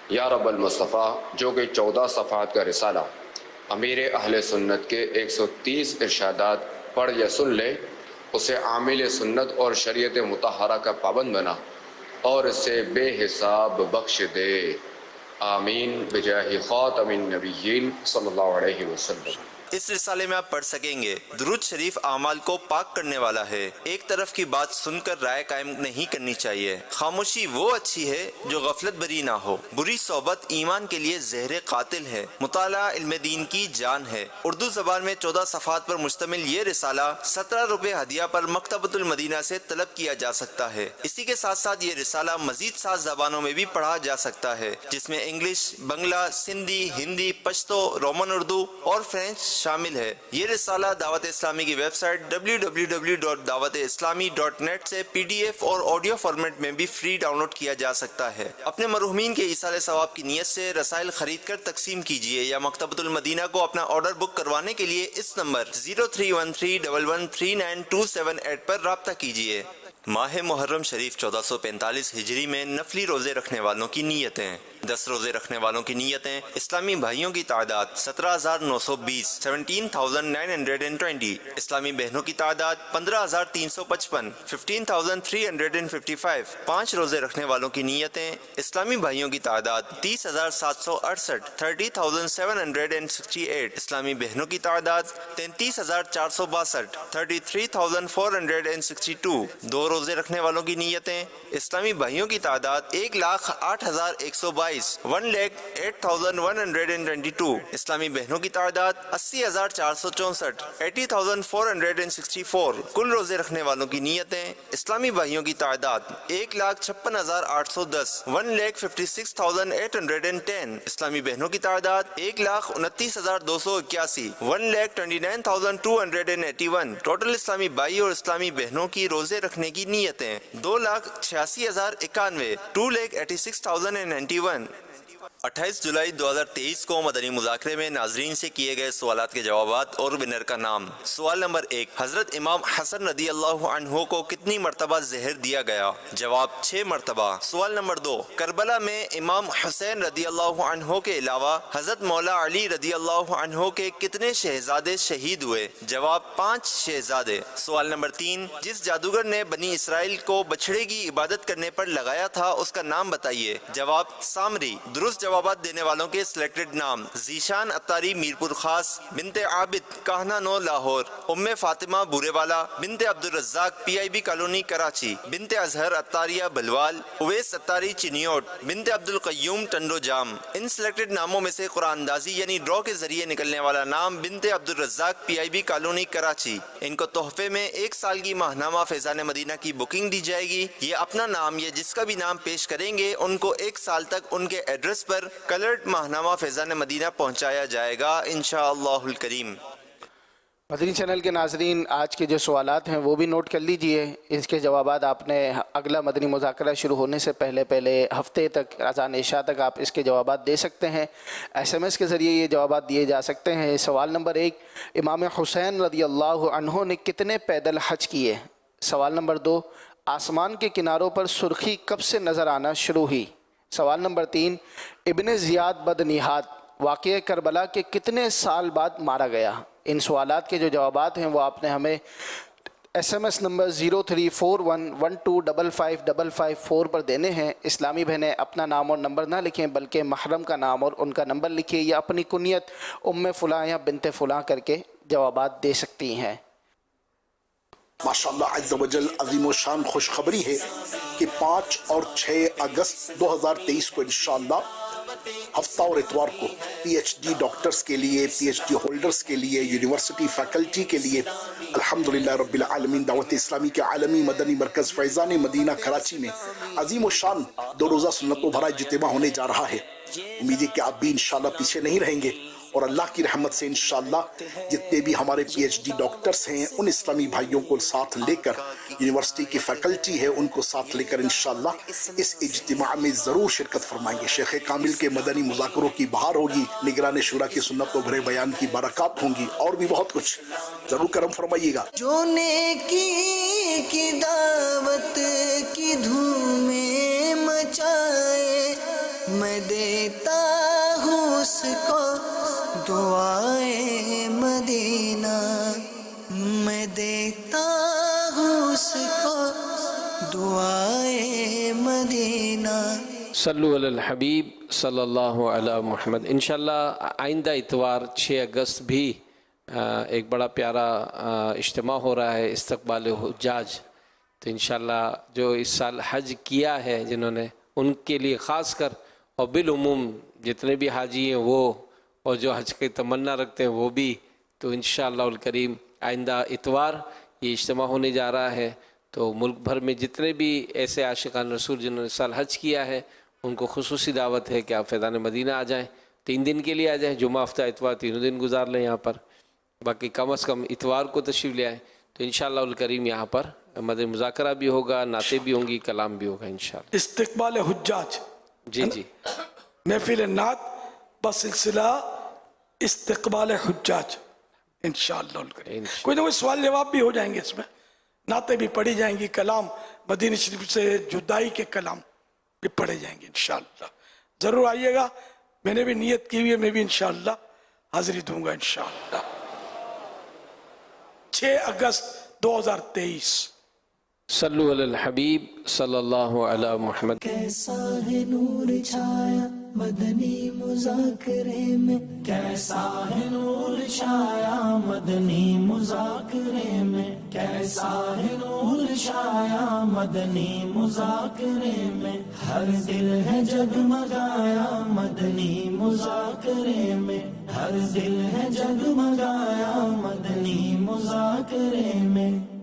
N: یا رب المصطفیٰ، جو کہ 14 صفحات کا رسالہ امیر اہل سنت کے 130 ارشادات پڑھ یا سن لے، اسے عامل سنت اور شریعت مطہرہ کا پابند بنا اور اسے بے حساب بخش دے، آمین بجاہ خاتم النبیین صلی اللہ علیہ وسلم۔
A: اس رسالے میں آپ پڑھ سکیں گے درود شریف اعمال کو پاک کرنے والا ہے، ایک طرف کی بات سن کر رائے قائم نہیں کرنی چاہیے، خاموشی وہ اچھی ہے جو غفلت بری نہ ہو، بری صحبت ایمان کے لیے زہر قاتل ہے، مطالعہ علم دین کی جان ہے۔ اردو زبان میں 14 صفحات پر مشتمل یہ رسالہ 17 روپے ہدیہ پر مکتبۃ المدینہ سے طلب کیا جا سکتا ہے۔ اسی کے ساتھ ساتھ یہ رسالہ مزید 7 زبانوں میں بھی پڑھا جا سکتا ہے، جس میں انگلش، بنگلہ، سندھی، ہندی، پشتو، رومن اردو اور فرینچ شامل ہے۔ یہ رسالہ دعوت اسلامی کی ویب سائٹ www.dawatیslami.net سے PDF اور آڈیو فارمیٹ میں بھی فری ڈاؤن لوڈ کیا جا سکتا ہے۔ اپنے مرحومین کے ایصال ثواب کی نیت سے رسائل خرید کر تقسیم کیجیے یا مکتبۃ المدینہ کو اپنا آرڈر بک کروانے کے لیے اس نمبر 0313113928 پر رابطہ کیجیے۔ ماہ محرم شریف 1445 ہجری میں نفلی روزے رکھنے والوں کی نیتیں۔ 10 روزے رکھنے والوں کی نیتیں: اسلامی بھائیوں کی تعداد 17,920 17,920، اسلامی بہنوں کی تعداد 15,355 15,355۔ 5 روزے رکھنے والوں کی نیتیں: اسلامی بھائیوں کی تعداد 30,768 30,768، اسلامی بہنوں کی تعداد 33,462 33,462۔ 2 روزے رکھنے والوں کی نیتیں: اسلامی بھائیوں کی تعداد 1,08,122 1,08,122، اسلامی بہنوں کی تعداد 80,464 80,464۔ کل روزے رکھنے والوں کی نیتیں: اسلامی بھائیوں کی تعداد 1,56,810 1,56,810، اسلامی بہنوں کی تعداد 1,29,281 1,29,281۔ ٹوٹل اسلامی بھائی اور اسلامی بہنوں کی روزے رکھنے کی نیتیں 2,86,091 2,86,091۔ 28 جولائی 2023 کو مدنی مذاکرے میں ناظرین سے کیے گئے سوالات کے جوابات اور ونر کا نام۔ سوال نمبر 1، حضرت امام حسن رضی اللہ عنہ کو کتنی مرتبہ زہر دیا گیا؟ جواب 6 مرتبہ۔ سوال نمبر 2، کربلا میں امام حسین رضی اللہ عنہ کے علاوہ حضرت مولا علی رضی اللہ عنہ کے کتنے شہزادے شہید ہوئے؟ جواب 5 شہزادے۔ سوال نمبر 3، جس جادوگر نے بنی اسرائیل کو بچھڑے کی عبادت کرنے پر لگایا تھا اس کا نام بتائیے؟ جواب سامری۔ درست جوابات دینے والوں کے سلیکٹڈ نام: ذیشان اتاری میرپور خاص، بنت عابد کہنا نو لاہور، ام فاطمہ بورے والا، بنت عبدالرزاق PIB کالونی کراچی، بنت اظہر اتاریہ بلوال، اویس اتاری چنیوٹ، بنت عبدالقیوم ٹنڈو جام۔ ان سلیکٹڈ ناموں میں سے قرآن اندازی یعنی ڈرا کے ذریعے نکلنے والا نام بنت عبدالرزاق PIB کالونی کراچی۔ ان کو تحفے میں 1 سال کی ماہنامہ فیضان مدینہ کی بکنگ دی جائے گی۔ یہ اپنا نام یا جس کا بھی نام پیش کریں گے ان کو 1 سال تک ان کے ایڈریس پر کلرڈ ماہنامہ فیضان مدینہ پہنچایا جائے گا انشاءاللہ الکریم۔
M: مدنی چینل کے ناظرین، آج کے جو سوالات ہیں وہ بھی نوٹ کر لیجئے۔ اس کے جوابات آپ نے اگلا مدنی مذاکرہ شروع ہونے سے پہلے ہفتے تک، اذان عشاء تک آپ اس کے جوابات دے سکتے ہیں۔ SMS کے ذریعے یہ جوابات دیے جا سکتے ہیں۔ سوال نمبر 1، امام حسین رضی اللہ عنہ نے کتنے پیدل حج کیے؟ سوال نمبر 2، آسمان کے کناروں پر سرخی کب سے نظر آنا شروع ہوئی؟ سوال نمبر 3، ابن زیاد بدنیہات واقعہ کربلا کے کتنے سال بعد مارا گیا؟ ان سوالات کے جو جوابات ہیں وہ آپ نے ہمیں SMS نمبر 0341125555 پر دینے ہیں۔ اسلامی بہنیں اپنا نام اور نمبر نہ لکھیں بلکہ محرم کا نام اور ان کا نمبر لکھیں، یا اپنی کنیت ام فلاں یا بنت فلاں کر کے جوابات دے سکتی ہیں۔
C: ماشاءاللہ عز و جل عظیم و شان خوشخبری ہے کہ 5 اور 6 اگست 2023 کو انشاءاللہ ہفتہ اور اتوار کو PhD ڈاکٹرز کے لیے، PhD ہولڈرز کے لیے، یونیورسٹی فیکلٹی کے لیے الحمدللہ رب العالمین دعوت اسلامی کے عالمی مدنی مرکز فیضان مدینہ کراچی میں عظیم و شان 2 روزہ سنتوں بھرا اجتماع ہونے جا رہا ہے۔ امید ہے کہ آپ بھی انشاءاللہ پیچھے نہیں رہیں گے، اور اللہ کی رحمت سے انشاءاللہ جتنے بھی ہمارے PhD ڈاکٹرز ہیں ان اسلامی بھائیوں کو ساتھ لے کر، یونیورسٹی کی فیکلٹی ہے ان کو ساتھ لے کر انشاءاللہ اس اجتماع میں ضرور شرکت فرمائیں گے۔ شیخ کامل کے مدنی مذاکروں کی بہار ہوگی، نگران شورا کی سنت و بھرے بیان کی برکات ہوں گی، اور بھی بہت کچھ، ضرور کرم فرمائیے گا۔
U: جو نیکی کی دعوت کی دھومیں مچائے، میں دیتا ہوں اس کو دعائے مدینہ، میں دیتا ہوں اس کو دعائے مدینہ۔
Q: صلو علی الحبیب صلی اللہ علی محمد۔ انشاءاللہ آئندہ اتوار 6 اگست بھی ایک بڑا پیارا اجتماع ہو رہا ہے، استقبال حجاج۔ تو انشاءاللہ جو اس سال حج کیا ہے جنہوں نے، ان کے لیے خاص کر، اور بالعموم جتنے بھی حاجی ہیں وہ، اور جو حج کی تمنا رکھتے ہیں وہ بھی، تو انشاءاللہ الکریم آئندہ اتوار یہ اجتماع ہونے جا رہا ہے۔ تو ملک بھر میں جتنے بھی ایسے عاشقان رسول جنہوں نے اس سال حج کیا ہے ان کو خصوصی دعوت ہے کہ آپ فیضان مدینہ آ جائیں، 3 دن کے لیے آ جائیں، جمعہ ہفتہ اتوار 3 دن گزار لیں یہاں پر، باقی کم از کم اتوار کو تشریف لے آئیں۔ تو انشاءاللہ الکریم یہاں پر مدنی مذاکرہ بھی ہوگا، نعتیں بھی ہوں گی، کلام بھی ہوگا انشاءاللہ۔
J: استقبال حجاج،
Q: جی
J: محفل نعت بسلسلہ استقبال حجاج انشاءاللہ الکریم۔ کوئی نہ کوئی سوال جواب بھی ہو جائیں گے، اس میں نعتیں بھی پڑھی جائیں گی، کلام مدینہ شریف سے جدائی کے کلام بھی پڑھے جائیں گے انشاءاللہ۔ ضرور آئیے گا، میں نے بھی نیت کی ہوئی ہے، میں بھی انشاءاللہ حاضری دوں گا انشاءاللہ۔ 6 اگست 2023۔
Q: صلو علی الحبیب صلی اللہ علی محمد۔
U: کیسا ہے نور چھایا مدنی مذاکرے میں، کیسا ہے نور چھایا مدنی مذاکرے میں، کیسا ہے نور چھایا مدنی مذاکرے میں، ہر دل ہے جگمگایا مدنی مذاکرے میں، ہر دل ہے جگمگایا مدنی مذاکرے میں۔